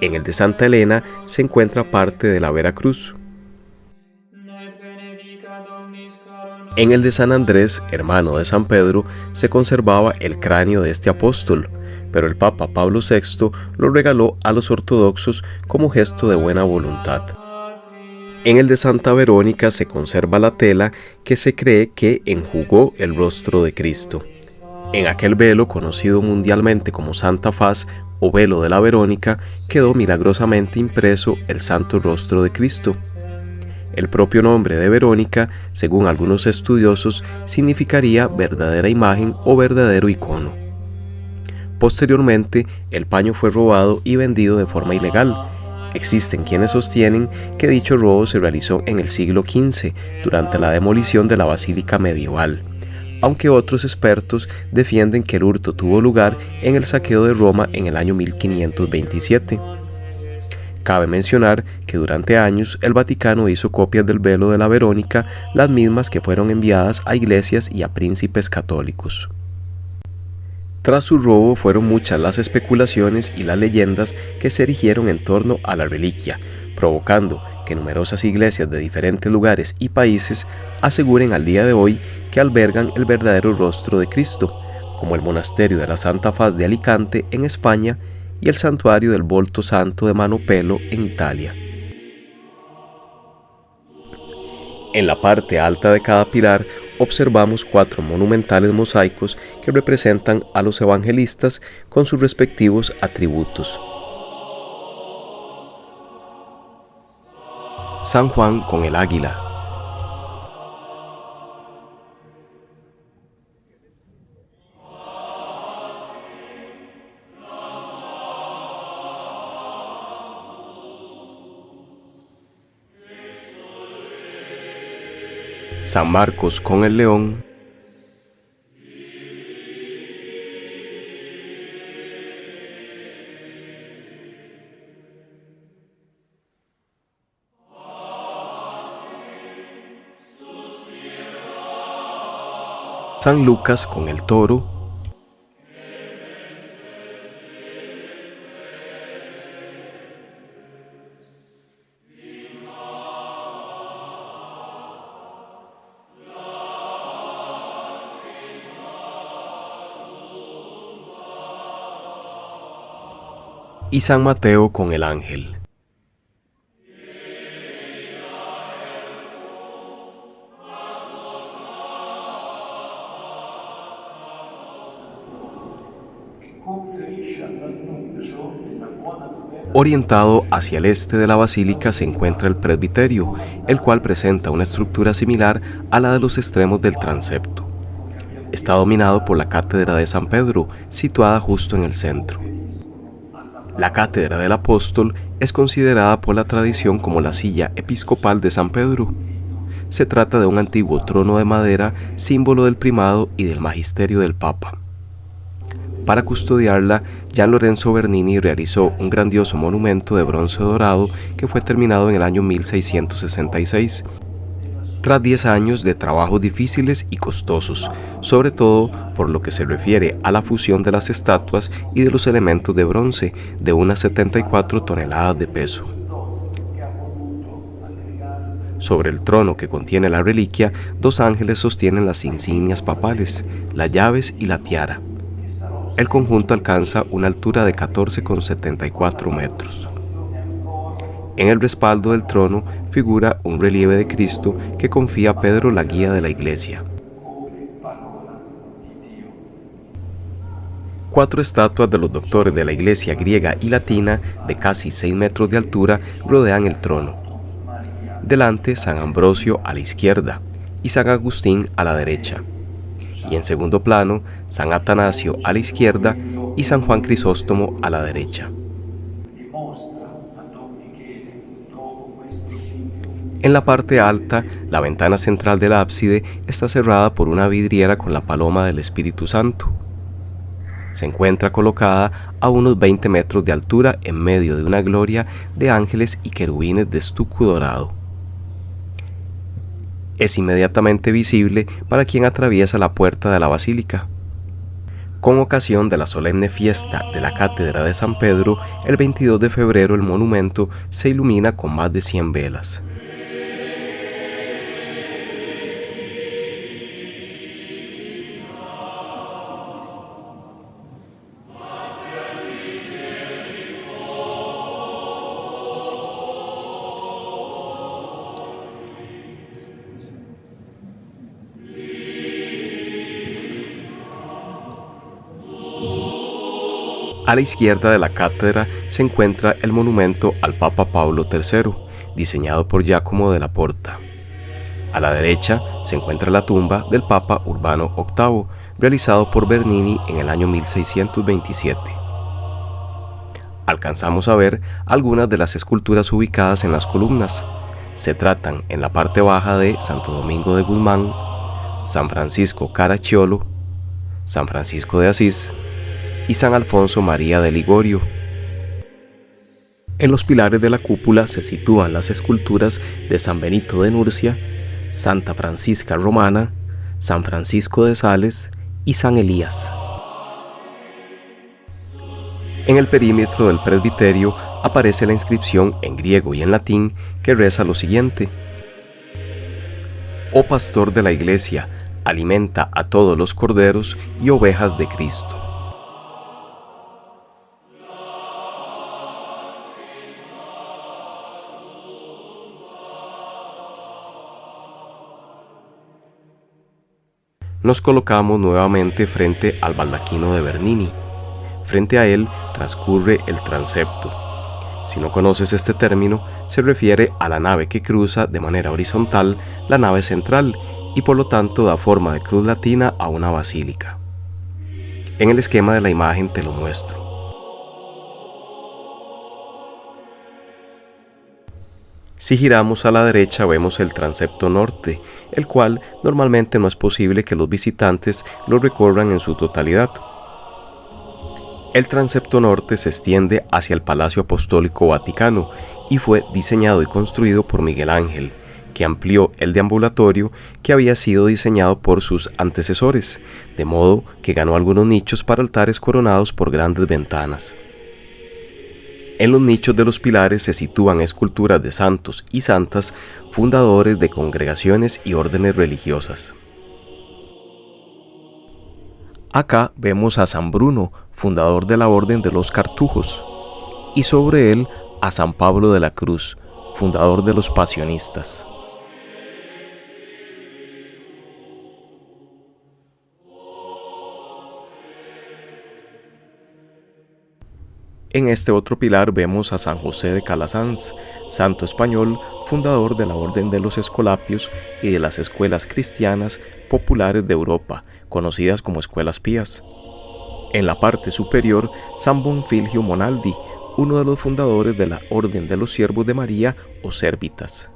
En el de Santa Elena se encuentra parte de la Vera Cruz. En el de San Andrés, hermano de San Pedro, se conservaba el cráneo de este apóstol, pero el Papa Pablo VI lo regaló a los ortodoxos como gesto de buena voluntad. En el de Santa Verónica se conserva la tela que se cree que enjugó el rostro de Cristo. En aquel velo, conocido mundialmente como Santa Faz o velo de la Verónica, quedó milagrosamente impreso el santo rostro de Cristo. El propio nombre de Verónica, según algunos estudiosos, significaría verdadera imagen o verdadero icono. Posteriormente, el paño fue robado y vendido de forma ilegal. Existen quienes sostienen que dicho robo se realizó en el siglo XV, durante la demolición de la basílica medieval, aunque otros expertos defienden que el hurto tuvo lugar en el saqueo de Roma en el año 1527. Cabe mencionar que durante años el Vaticano hizo copias del velo de la Verónica, las mismas que fueron enviadas a iglesias y a príncipes católicos. Tras su robo fueron muchas las especulaciones y las leyendas que se erigieron en torno a la reliquia, provocando que numerosas iglesias de diferentes lugares y países aseguren al día de hoy que albergan el verdadero rostro de Cristo, como el monasterio de la Santa Faz de Alicante en España y el santuario del Volto Santo de Mano Pelo en Italia. En la parte alta de cada pilar observamos 4 monumentales mosaicos que representan a los evangelistas con sus respectivos atributos. San Juan con el águila. San Marcos con el león. San Lucas con el toro. Y San Mateo con el ángel. Orientado hacia el este de la basílica se encuentra el presbiterio, el cual presenta una estructura similar a la de los extremos del transepto. Está dominado por la cátedra de San Pedro, situada justo en el centro. La cátedra del apóstol es considerada por la tradición como la silla episcopal de San Pedro. Se trata de un antiguo trono de madera, símbolo del primado y del magisterio del Papa. Para custodiarla, Gian Lorenzo Bernini realizó un grandioso monumento de bronce dorado que fue terminado en el año 1666. Tras 10 años de trabajos difíciles y costosos, sobre todo por lo que se refiere a la fusión de las estatuas y de los elementos de bronce de unas 74 toneladas de peso. Sobre el trono que contiene la reliquia, 2 ángeles sostienen las insignias papales, las llaves y la tiara. El conjunto alcanza una altura de 14,74 metros. En el respaldo del trono figura un relieve de Cristo que confía a Pedro la guía de la iglesia. 4 estatuas de los doctores de la iglesia griega y latina de casi 6 metros de altura rodean el trono. Delante San Ambrosio a la izquierda y San Agustín a la derecha. Y en segundo plano San Atanasio a la izquierda y San Juan Crisóstomo a la derecha. En la parte alta, la ventana central del ábside está cerrada por una vidriera con la paloma del Espíritu Santo. Se encuentra colocada a unos 20 metros de altura en medio de una gloria de ángeles y querubines de estuco dorado. Es inmediatamente visible para quien atraviesa la puerta de la basílica. Con ocasión de la solemne fiesta de la Cátedra de San Pedro, el 22 de febrero el monumento se ilumina con más de 100 velas. A la izquierda de la cátedra se encuentra el monumento al Papa Pablo III, diseñado por Giacomo della Porta. A la derecha se encuentra la tumba del Papa Urbano VIII, realizado por Bernini en el año 1627. Alcanzamos a ver algunas de las esculturas ubicadas en las columnas. Se tratan en la parte baja de Santo Domingo de Guzmán, San Francisco Caracciolo, San Francisco de Asís y San Alfonso María de Ligorio. En los pilares de la cúpula se sitúan las esculturas de San Benito de Nurcia, Santa Francisca Romana, San Francisco de Sales y San Elías. En el perímetro del presbiterio aparece la inscripción en griego y en latín que reza lo siguiente: Oh pastor de la iglesia, alimenta a todos los corderos y ovejas de Cristo. Nos colocamos nuevamente frente al baldaquino de Bernini. Frente a él transcurre el transepto. Si no conoces este término, se refiere a la nave que cruza de manera horizontal la nave central y por lo tanto da forma de cruz latina a una basílica. En el esquema de la imagen te lo muestro. Si giramos a la derecha vemos el transepto norte, el cual normalmente no es posible que los visitantes lo recorran en su totalidad. El transepto norte se extiende hacia el Palacio Apostólico Vaticano y fue diseñado y construido por Miguel Ángel, que amplió el deambulatorio que había sido diseñado por sus antecesores, de modo que ganó algunos nichos para altares coronados por grandes ventanas. En los nichos de los pilares se sitúan esculturas de santos y santas, fundadores de congregaciones y órdenes religiosas. Acá vemos a San Bruno, fundador de la Orden de los Cartujos, y sobre él a San Pablo de la Cruz, fundador de los Pasionistas. En este otro pilar vemos a San José de Calasanz, santo español, fundador de la Orden de los Escolapios y de las escuelas cristianas populares de Europa, conocidas como escuelas pías. En la parte superior, San Bonfilio Monaldi, uno de los fundadores de la Orden de los Siervos de María o Sérvitas.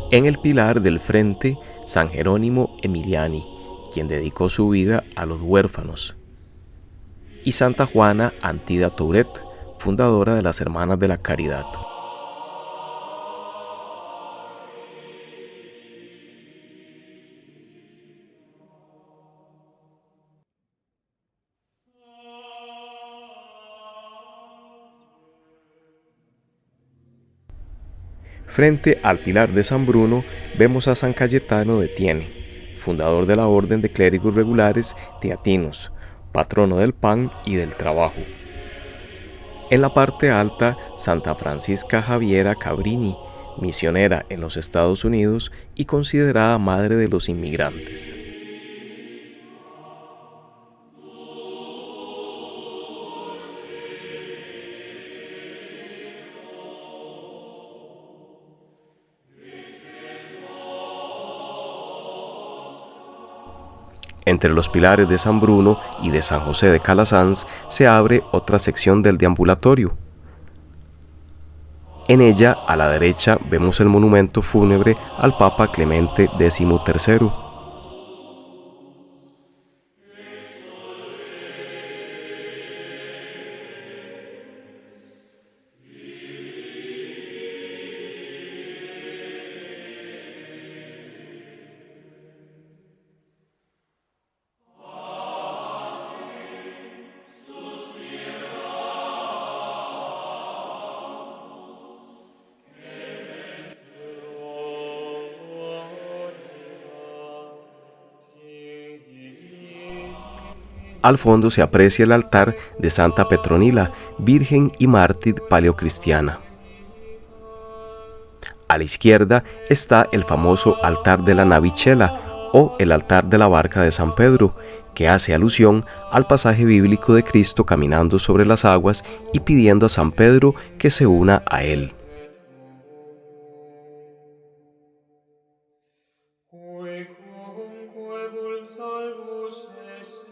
En el pilar del frente, San Jerónimo Emiliani, quien dedicó su vida a los huérfanos, y Santa Juana Antida Touret, fundadora de las Hermanas de la Caridad. Frente al pilar de San Bruno vemos a San Cayetano de Thiene, fundador de la Orden de Clérigos Regulares Teatinos, patrono del pan y del trabajo. En la parte alta, Santa Francisca Javiera Cabrini, misionera en los Estados Unidos y considerada madre de los inmigrantes. Entre los pilares de San Bruno y de San José de Calasanz se abre otra sección del deambulatorio. En ella, a la derecha, vemos el monumento fúnebre al Papa Clemente XIII. Al fondo se aprecia el altar de Santa Petronila, virgen y mártir paleocristiana. A la izquierda está el famoso altar de la Navicella, o el altar de la barca de San Pedro, que hace alusión al pasaje bíblico de Cristo caminando sobre las aguas y pidiendo a San Pedro que se una a él. Quecumque vult salvus esse,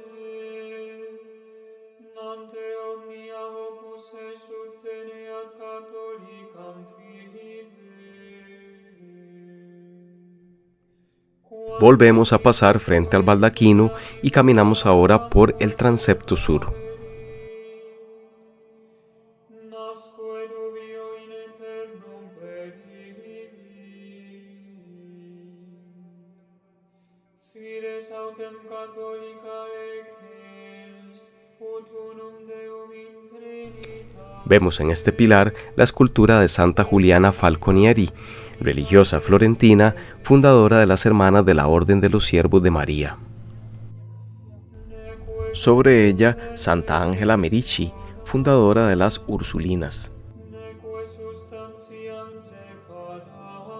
non te omnia opus esut teneat catholicam fide. Volvemos a pasar frente al baldaquino y caminamos ahora por el transepto sur. Nasque dubio in aeternum peribi, fides autem catholica equis, ut unum Deum in Trinitas. Vemos en este pilar la escultura de Santa Juliana Falconieri, religiosa florentina, fundadora de las Hermanas de la Orden de los Siervos de María. Sobre ella, Santa Ángela Merici, fundadora de las Ursulinas. Neque substantiam separante,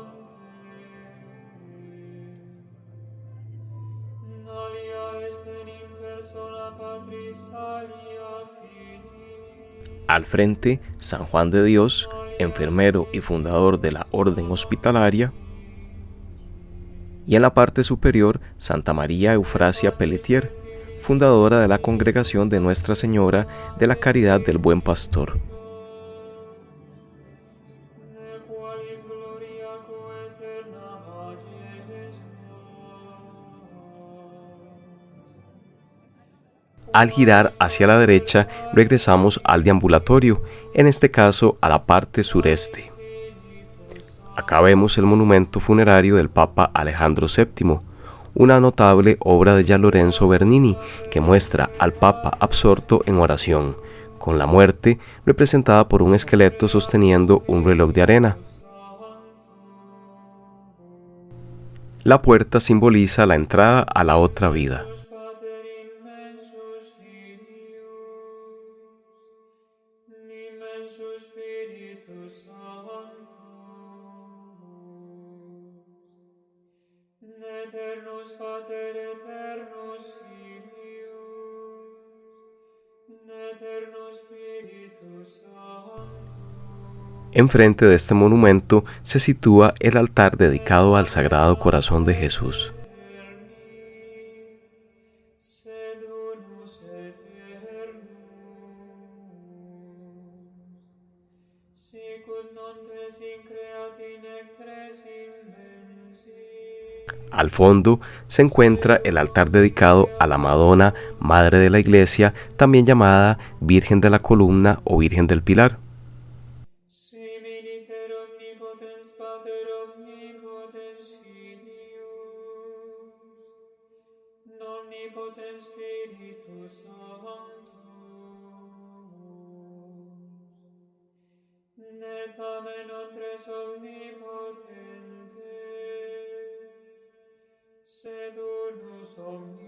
alia esten in persona Patris alia Filii. Al frente, San Juan de Dios, enfermero y fundador de la Orden Hospitalaria. Y en la parte superior, Santa María Eufrasia Pelletier, fundadora de la Congregación de Nuestra Señora de la Caridad del Buen Pastor. Ne qualis gloria coeterna majestas. Al girar hacia la derecha, regresamos al deambulatorio, en este caso a la parte sureste. Acá vemos el monumento funerario del Papa Alejandro VII, una notable obra de Gian Lorenzo Bernini que muestra al Papa absorto en oración, con la muerte representada por un esqueleto sosteniendo un reloj de arena. La puerta simboliza la entrada a la otra vida. Pater immensus Filius, immensus Spiritus Sanctus, Eternus Pater Eternus Filius, Eternus Spiritus Sanctus. Enfrente de este monumento se sitúa el altar dedicado al Sagrado Corazón de Jesús. Sed unus aeternus, sicut non tres increati nec tres immensi. Al fondo se encuentra el altar dedicado a la Madonna, Madre de la Iglesia, también llamada Virgen de la Columna o Virgen del Pilar. Similiter omnipotens Pater omnipotens Filius, omnipotens Spiritus Sanctus, netamen non tres omnipotentes, sed unus omnipotens.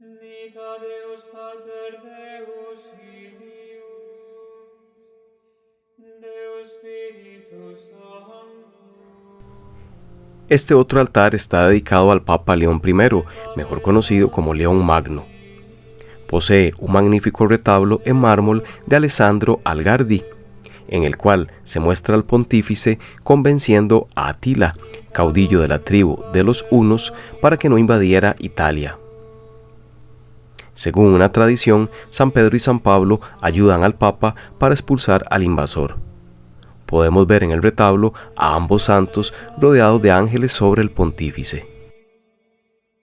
Nita Deus Pater Deus Filius, Deus Spiritus Sanctus. Este otro altar está dedicado al Papa León I, mejor conocido como León Magno. Posee un magnífico retablo en mármol de Alessandro Algardi, en el cual se muestra al pontífice convenciendo a Atila, caudillo de la tribu de los hunos, para que no invadiera Italia. Según una tradición, San Pedro y San Pablo ayudan al Papa para expulsar al invasor. Podemos ver en el retablo a ambos santos rodeados de ángeles sobre el pontífice.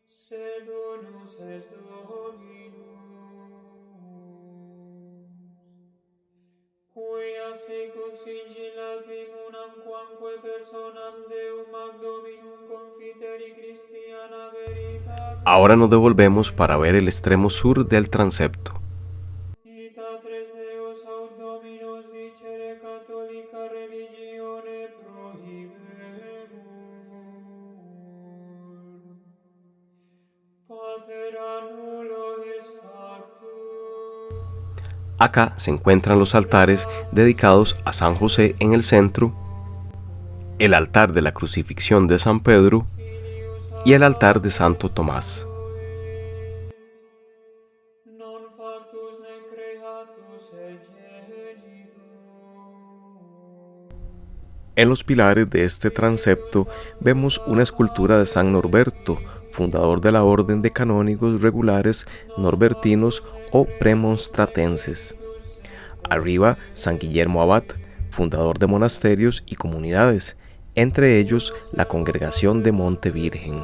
Sed unus est Dominus, quia sicut sigillatim unam quamque personam Deum ad Dominum confiteri Christiana veritate. Ahora nos devolvemos para ver el extremo sur del transepto. Ita tres Deos aut Dominus dicere catholica religione prohibemur. Pater annulo est factus. Acá se encuentran los altares dedicados a San José en el centro el altar de la crucifixión de San Pedro y el altar de Santo Tomás. non factus ne creatus et genitus. En los pilares de este transepto vemos una escultura de San Norberto, fundador de la Orden de Canónigos Regulares Norbertinos o Premonstratenses. Arriba, San Guillermo Abad, fundador de monasterios y comunidades, entre ellos la Congregación de Monte Virgen.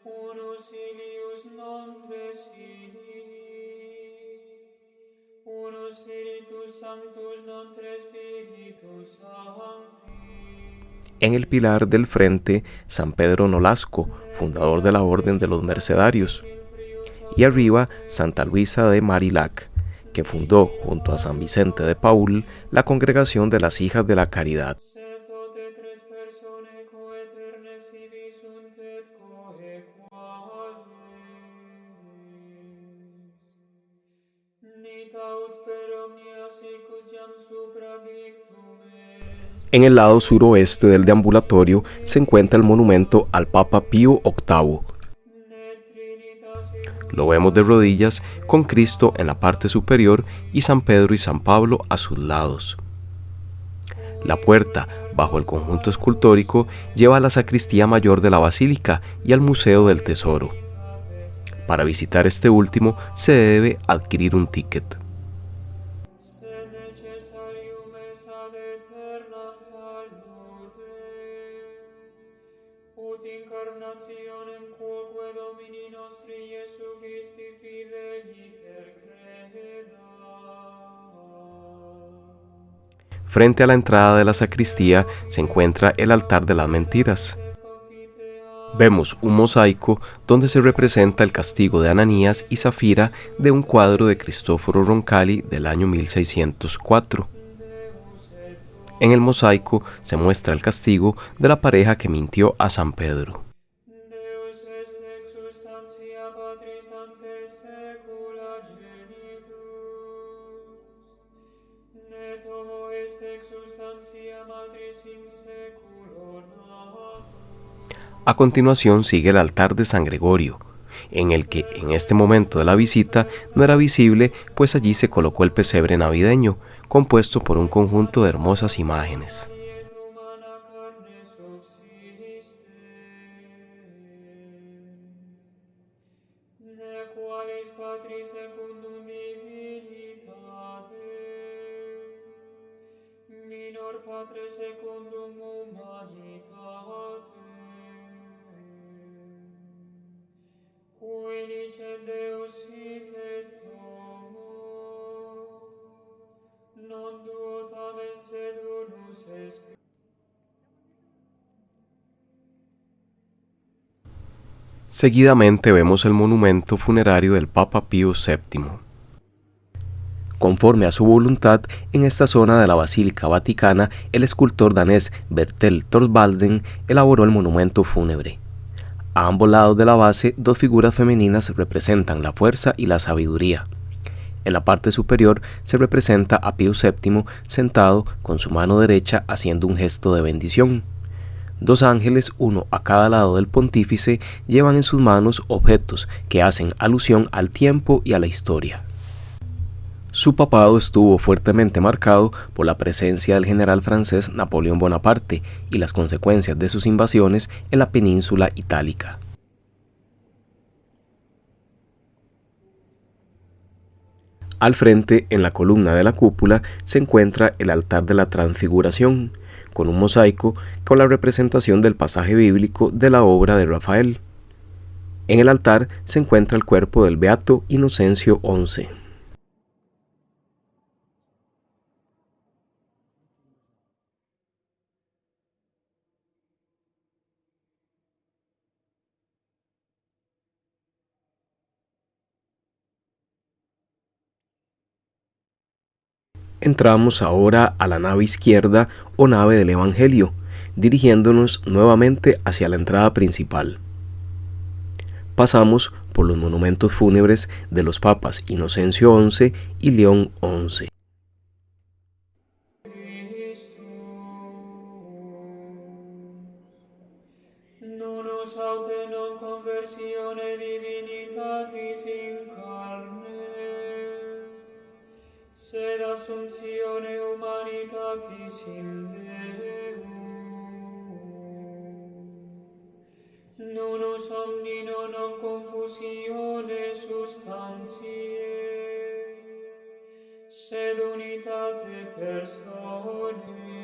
Unus filius non tres filii, unus Spiritus Sanctus non tres Spiritus Sancti. En el pilar del frente, San Pedro Nolasco, fundador de la Orden de los Mercedarios. Y arriba, Santa Luisa de Marillac, que fundó, junto a San Vicente de Paúl, la Congregación de las Hijas de la Caridad. Sed tote tres personae coeterne sibi sunt et coequales. Nitaut per omnia sicut jam supradictum est. En el lado suroeste del deambulatorio se encuentra el monumento al Papa Pío VIII. Lo vemos de rodillas, con Cristo en la parte superior y San Pedro y San Pablo a sus lados. La puerta, bajo el conjunto escultórico, lleva a la sacristía mayor de la basílica y al Museo del Tesoro. Para visitar este último se debe adquirir un ticket. Sed necessarium est ad aeternam salute, ut incarnationem quoque Domini nostri Iesu Christi fideliter creda. Frente a la entrada de la sacristía se encuentra el altar de las mentiras. Vemos un mosaico donde se representa el castigo de Ananías y Zafira de un cuadro de Cristoforo Roncalli del año 1604. En el mosaico se muestra el castigo de la pareja que mintió a San Pedro. Deus est ex substantia Patris ante saecula genitus, ne tomo est ex substantia Matris in saeculo natus. A continuación sigue el altar de San Gregorio, en el que en este momento de la visita no era visible, pues allí se colocó el pesebre navideño, compuesto por un conjunto de hermosas imágenes. Et humana carne subsiste, ne qualis Patris secundum divinitate, minor Patre secundum humanitate, cui licet Deus sit et homo, non duo tamen sed unus est. Seguidamente vemos el monumento funerario del Papa Pío VII. Conforme a su voluntad, en esta zona de la Basílica Vaticana, el escultor danés Bertel Thorvaldsen elaboró el monumento fúnebre. A ambos lados de la base, dos figuras femeninas representan la fuerza y la sabiduría. En la parte superior se representa a Pío VII sentado con su mano derecha haciendo un gesto de bendición. Dos ángeles, uno a cada lado del pontífice, llevan en sus manos objetos que hacen alusión al tiempo y a la historia. Su papado estuvo fuertemente marcado por la presencia del general francés Napoleón Bonaparte y las consecuencias de sus invasiones en la península itálica. Al frente, en la columna de la cúpula, se encuentra el altar de la Transfiguración, con un mosaico con la representación del pasaje bíblico de la obra de Rafael. En el altar se encuentra el cuerpo del beato Inocencio XI. Entramos ahora a la nave izquierda o nave del Evangelio, dirigiéndonos nuevamente hacia la entrada principal. Pasamos por los monumentos fúnebres de los papas Inocencio XI y León XI. conversione divinitatis in carne, sed assumptione humanitatis in Deum. Nunus omnino non confusione substantiae, sed unitate personae.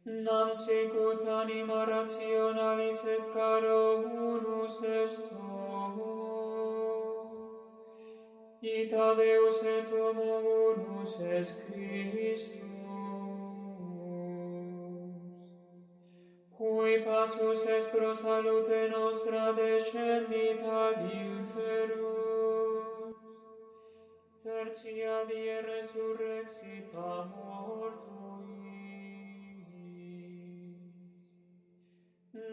Nam sicut anima rationalis et caro unus est homo, ita Deus et homo unus est Christus, cui passus est pro salute nostra descendit ad inferos, tertia die resurrexit a mortuis,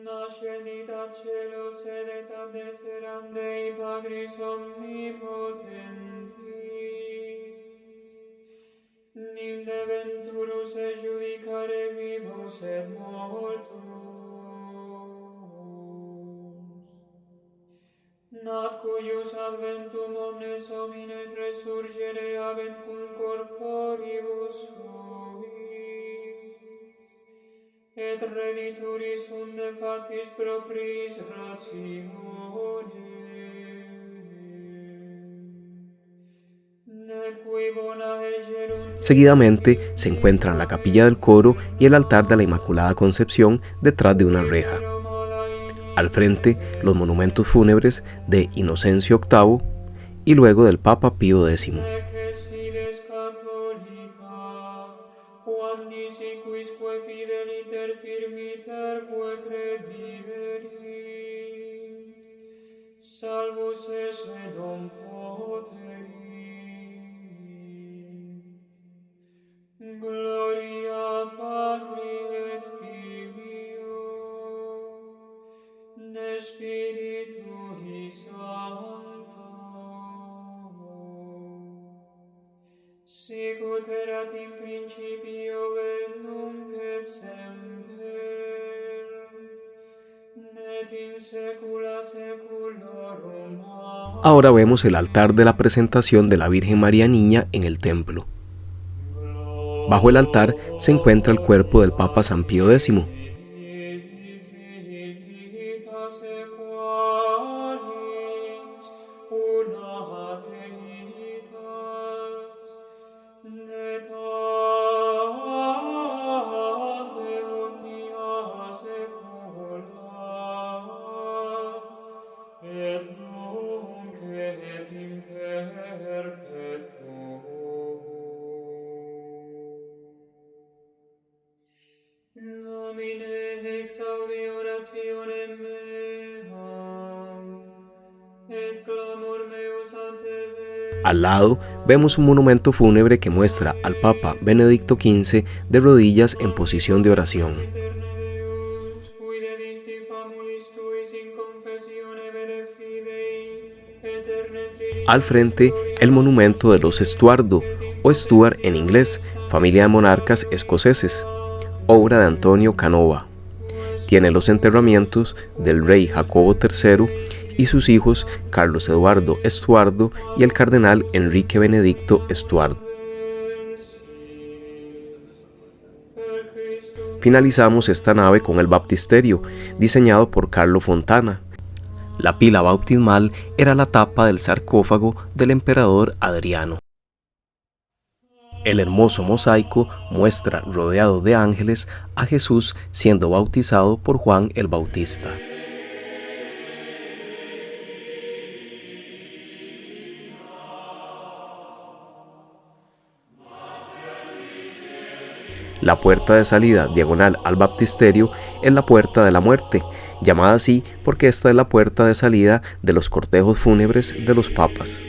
nascendit ad celos sedet ad dexteram Dei Patris omnipotentis, nim de venturus et judicare vivos et mortus, nat cuius adventum omnes homines resurgere habent cum corporibus suis, et redituris sunt de factis propriis ratione, nec qui bona egerunt. Seguidamente se encuentran la capilla del coro y el altar de la Inmaculada Concepción detrás de una reja. Al frente, los monumentos fúnebres de Inocencio VIII y luego del Papa Pío X. Salvus esse non poterit. Gloria Patri et Filio, et Spiritui Sancto, sicut erat in principio et nunc et semper, et in saecula saeculorum. Ahora vemos el altar de la presentación de la Virgen María Niña en el templo. Bajo el altar se encuentra el cuerpo del Papa San Pío X. Domine exaudi orationem meam, et clamor meus ante Deo. Al lado vemos un monumento fúnebre que muestra al Papa Benedicto XV de rodillas en posición de oración. Al frente, el monumento de los Estuardo, o Stuart en inglés, familia de monarcas escoceses, obra de Antonio Canova. Tiene los enterramientos del rey Jacobo III y sus hijos Carlos Eduardo Estuardo y el cardenal Enrique Benedicto Estuardo. Finalizamos esta nave con el baptisterio, diseñado por Carlo Fontana. La pila bautismal era la tapa del sarcófago del emperador Adriano. El hermoso mosaico muestra, rodeado de ángeles, a Jesús siendo bautizado por Juan el Bautista. La puerta de salida diagonal al baptisterio es la puerta de la muerte, llamada así porque esta es la puerta de salida de los cortejos fúnebres de los papas.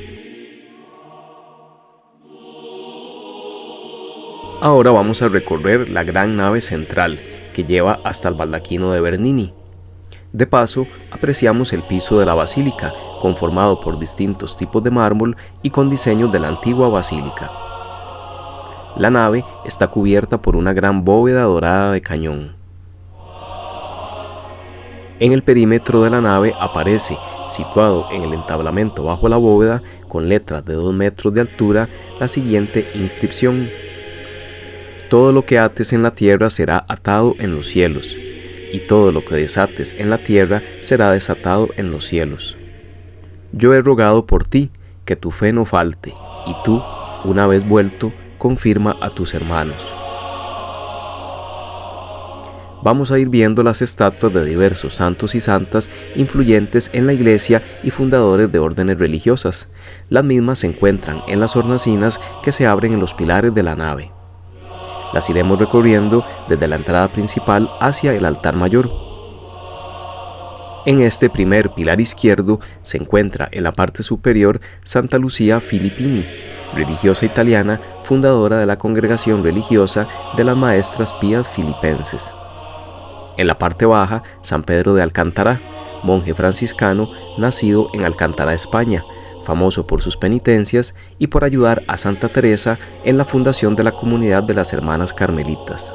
Ahora vamos a recorrer la gran nave central que lleva hasta el baldaquino de Bernini. De paso, apreciamos el piso de la basílica, conformado por distintos tipos de mármol y con diseños de la antigua basílica. La nave está cubierta por una gran bóveda dorada de cañón. En el perímetro de la nave aparece, situado en el entablamento bajo la bóveda, con letras de 2 metros de altura, la siguiente inscripción: todo lo que ates en la tierra será atado en los cielos, y todo lo que desates en la tierra será desatado en los cielos. Yo he rogado por ti, que tu fe no falte, y tú, una vez vuelto, confirma a tus hermanos. Vamos a ir viendo las estatuas de diversos santos y santas influyentes en la iglesia y fundadores de órdenes religiosas. Las mismas se encuentran en las hornacinas que se abren en los pilares de la nave. Las iremos recorriendo desde la entrada principal hacia el altar mayor. En este primer pilar izquierdo se encuentra en la parte superior Santa Lucía Filippini, religiosa italiana, fundadora de la congregación religiosa de las Maestras Pías Filipenses. En la parte baja, San Pedro de Alcántara, monje franciscano nacido en Alcántara, España, famoso por sus penitencias y por ayudar a Santa Teresa en la fundación de la comunidad de las Hermanas Carmelitas.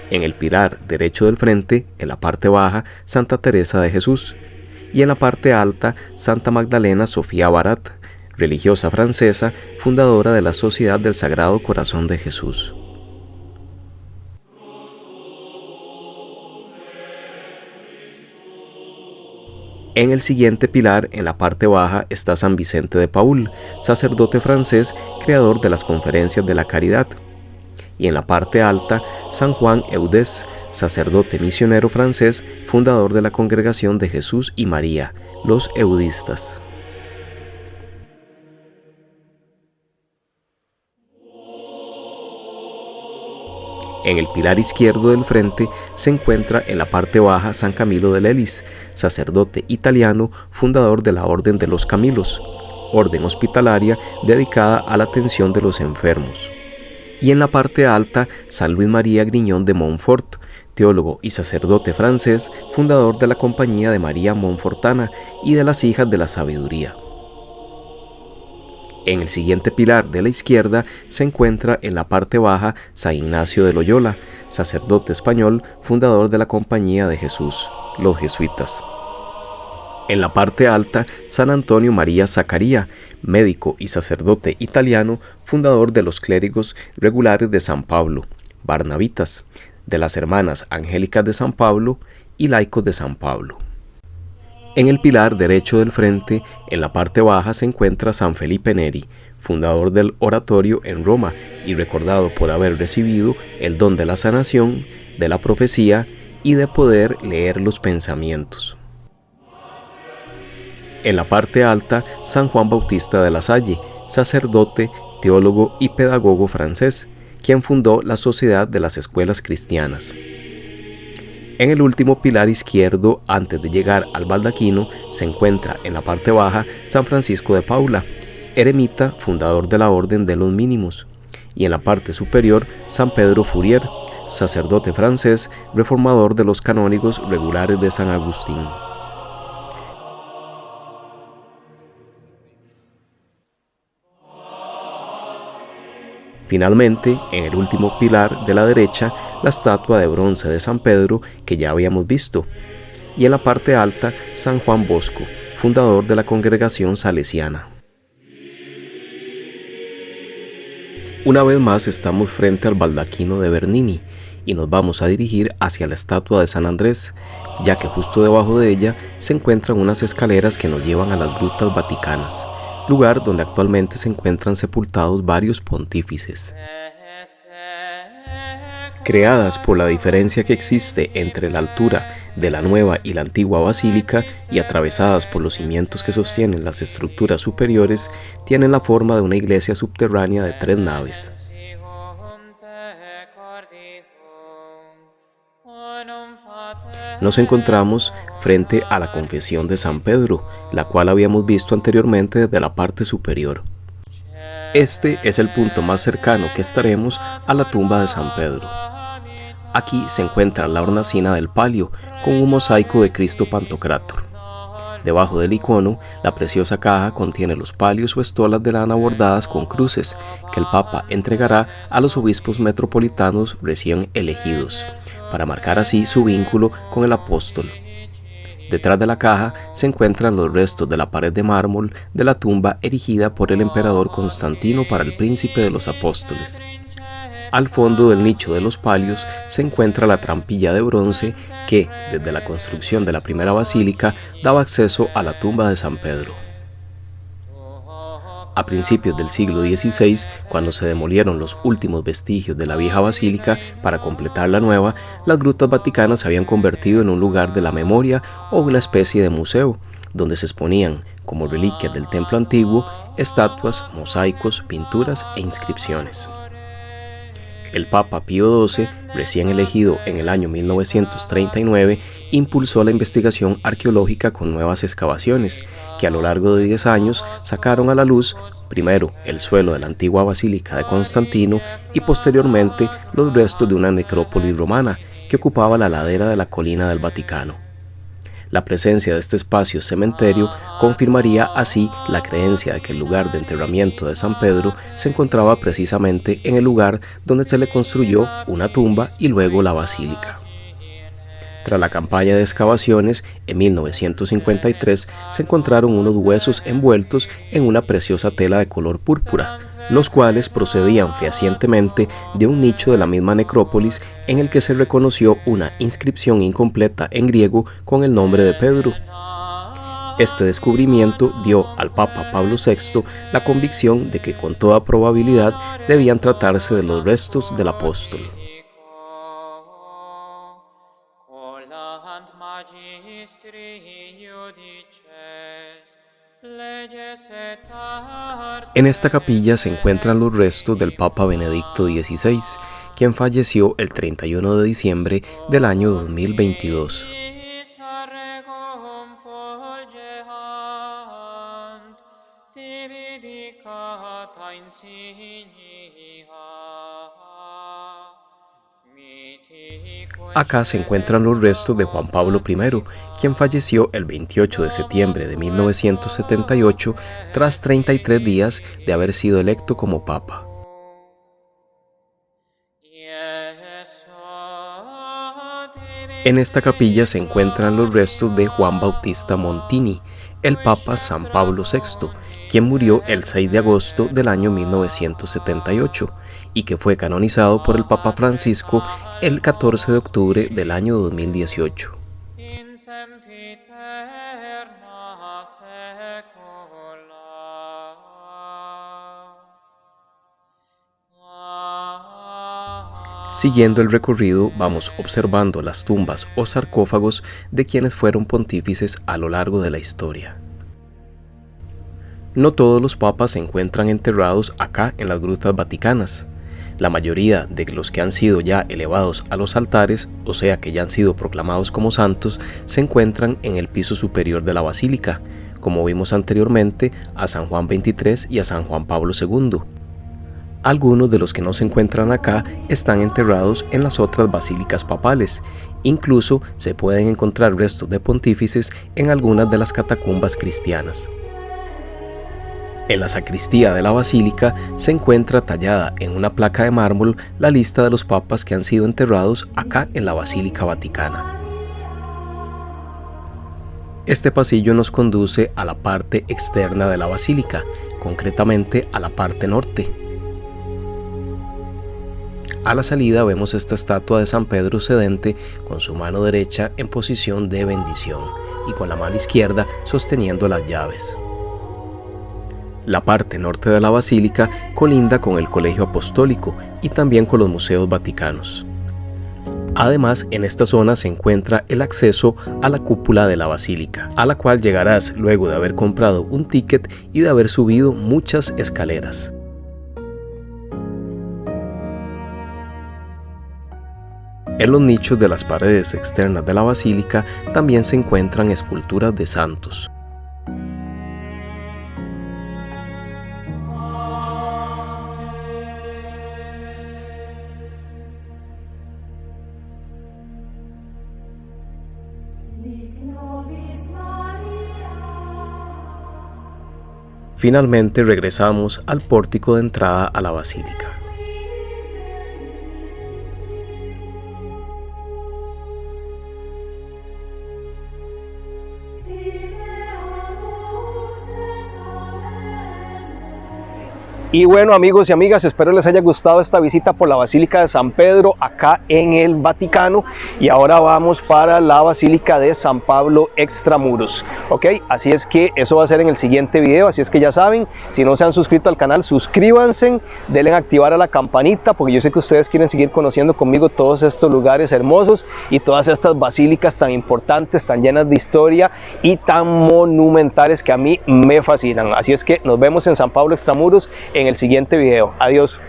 En el pilar derecho del frente, en la parte baja, Santa Teresa de Jesús, y en la parte alta, Santa Magdalena Sofía Barat, religiosa francesa, fundadora de la Sociedad del Sagrado Corazón de Jesús. En el siguiente pilar, en la parte baja, está San Vicente de Paúl, sacerdote francés, creador de las Conferencias de la Caridad. Y en la parte alta, San Juan Eudés, sacerdote misionero francés, fundador de la Congregación de Jesús y María, los eudistas. En el pilar izquierdo del frente se encuentra en la parte baja San Camilo de Lelis, sacerdote italiano, fundador de la Orden de los Camilos, orden hospitalaria dedicada a la atención de los enfermos. Y en la parte alta, San Luis María Grignon de Montfort, teólogo y sacerdote francés, fundador de la Compañía de María Montfortana y de las Hijas de la Sabiduría. En el siguiente pilar de la izquierda se encuentra en la parte baja San Ignacio de Loyola, sacerdote español, fundador de la Compañía de Jesús, los jesuitas. En la parte alta, San Antonio María Zaccaria, médico y sacerdote italiano, fundador de los clérigos regulares de San Pablo, Barnabitas, de las Hermanas Angélicas de San Pablo y Laicos de San Pablo. En el pilar derecho del frente, en la parte baja, se encuentra San Felipe Neri, fundador del oratorio en Roma y recordado por haber recibido el don de la sanación, de la profecía y de poder leer los pensamientos. En la parte alta, San Juan Bautista de la Salle, sacerdote, teólogo y pedagogo francés, quien fundó la Sociedad de las Escuelas Cristianas. En el último pilar izquierdo, antes de llegar al baldaquino, se encuentra en la parte baja San Francisco de Paula, eremita, fundador de la Orden de los Mínimos, y en la parte superior San Pedro Fourier, sacerdote francés, reformador de los canónigos regulares de San Agustín. Finalmente, en el último pilar de la derecha, la estatua de bronce de San Pedro que ya habíamos visto, y en la parte alta, San Juan Bosco, fundador de la congregación salesiana. Una vez más estamos frente al baldaquino de Bernini y nos vamos a dirigir hacia la estatua de San Andrés, ya que justo debajo de ella se encuentran unas escaleras que nos llevan a las grutas vaticanas, lugar donde actualmente se encuentran sepultados varios pontífices. Creadas por la diferencia que existe entre la altura de la nueva y la antigua basílica y atravesadas por los cimientos que sostienen las estructuras superiores, tienen la forma de una iglesia subterránea de 3 naves. Nos encontramos frente a la confesión de San Pedro, la cual habíamos visto anteriormente desde la parte superior. Este es el punto más cercano que estaremos a la tumba de San Pedro. Aquí se encuentra la hornacina del palio, con un mosaico de Cristo Pantocrátor. Debajo del icono, la preciosa caja contiene los palios o estolas de lana bordadas con cruces, que el Papa entregará a los obispos metropolitanos recién elegidos, para marcar así su vínculo con el apóstol. Detrás de la caja se encuentran los restos de la pared de mármol de la tumba erigida por el emperador Constantino para el príncipe de los apóstoles. Al fondo del nicho de los palios se encuentra la trampilla de bronce que, desde la construcción de la primera basílica, daba acceso a la tumba de San Pedro. A principios del siglo XVI, cuando se demolieron los últimos vestigios de la vieja basílica para completar la nueva, las grutas vaticanas se habían convertido en un lugar de la memoria o una especie de museo, donde se exponían, como reliquias del templo antiguo, estatuas, mosaicos, pinturas e inscripciones. El Papa Pío XII, recién elegido en el año 1939, impulsó la investigación arqueológica con nuevas excavaciones, que a lo largo de 10 años sacaron a la luz, primero el suelo de la antigua Basílica de Constantino y posteriormente los restos de una necrópolis romana que ocupaba la ladera de la colina del Vaticano. La presencia de este espacio cementerio confirmaría así la creencia de que el lugar de enterramiento de San Pedro se encontraba precisamente en el lugar donde se le construyó una tumba y luego la basílica. Tras la campaña de excavaciones, en 1953 se encontraron unos huesos envueltos en una preciosa tela de color púrpura, los cuales procedían fehacientemente de un nicho de la misma necrópolis en el que se reconoció una inscripción incompleta en griego con el nombre de Pedro. Este descubrimiento dio al Papa Pablo VI la convicción de que con toda probabilidad debían tratarse de los restos del apóstol. En esta capilla se encuentran los restos del Papa Benedicto XVI, quien falleció el 31 de diciembre del año 2022. Acá se encuentran los restos de Juan Pablo I, quien falleció el 28 de septiembre de 1978 tras 33 días de haber sido electo como Papa. En esta capilla se encuentran los restos de Juan Bautista Montini, el Papa San Pablo VI, quien murió el 6 de agosto del año 1978 y que fue canonizado por el Papa Francisco el 14 de octubre del año 2018. Siguiendo el recorrido, vamos observando las tumbas o sarcófagos de quienes fueron pontífices a lo largo de la historia. No todos los papas se encuentran enterrados acá en las grutas vaticanas. La mayoría de los que han sido ya elevados a los altares, o sea que ya han sido proclamados como santos, se encuentran en el piso superior de la basílica, como vimos anteriormente a San Juan XXIII y a San Juan Pablo II. Algunos de los que no se encuentran acá están enterrados en las otras basílicas papales. Incluso se pueden encontrar restos de pontífices en algunas de las catacumbas cristianas. En la sacristía de la basílica se encuentra tallada en una placa de mármol la lista de los papas que han sido enterrados acá en la Basílica Vaticana. Este pasillo nos conduce a la parte externa de la basílica, concretamente a la parte norte. A la salida vemos esta estatua de San Pedro sedente con su mano derecha en posición de bendición y con la mano izquierda sosteniendo las llaves. La parte norte de la basílica colinda con el Colegio Apostólico y también con los museos vaticanos. Además, en esta zona se encuentra el acceso a la cúpula de la basílica, a la cual llegarás luego de haber comprado un ticket y de haber subido muchas escaleras. En los nichos de las paredes externas de la basílica también se encuentran esculturas de santos. Finalmente regresamos al pórtico de entrada a la basílica. Y bueno, amigos y amigas, espero les haya gustado esta visita por la Basílica de San Pedro acá en el Vaticano, y ahora vamos para la Basílica de San Pablo Extramuros, ok, así es que eso va a ser en el siguiente video. Así es que ya saben, si no se han suscrito al canal, suscríbanse, denle a activar a la campanita, porque yo sé que ustedes quieren seguir conociendo conmigo todos estos lugares hermosos y todas estas basílicas tan importantes, tan llenas de historia y tan monumentales que a mí me fascinan. Así es que nos vemos en San Pablo Extramuros en el siguiente video. Adiós.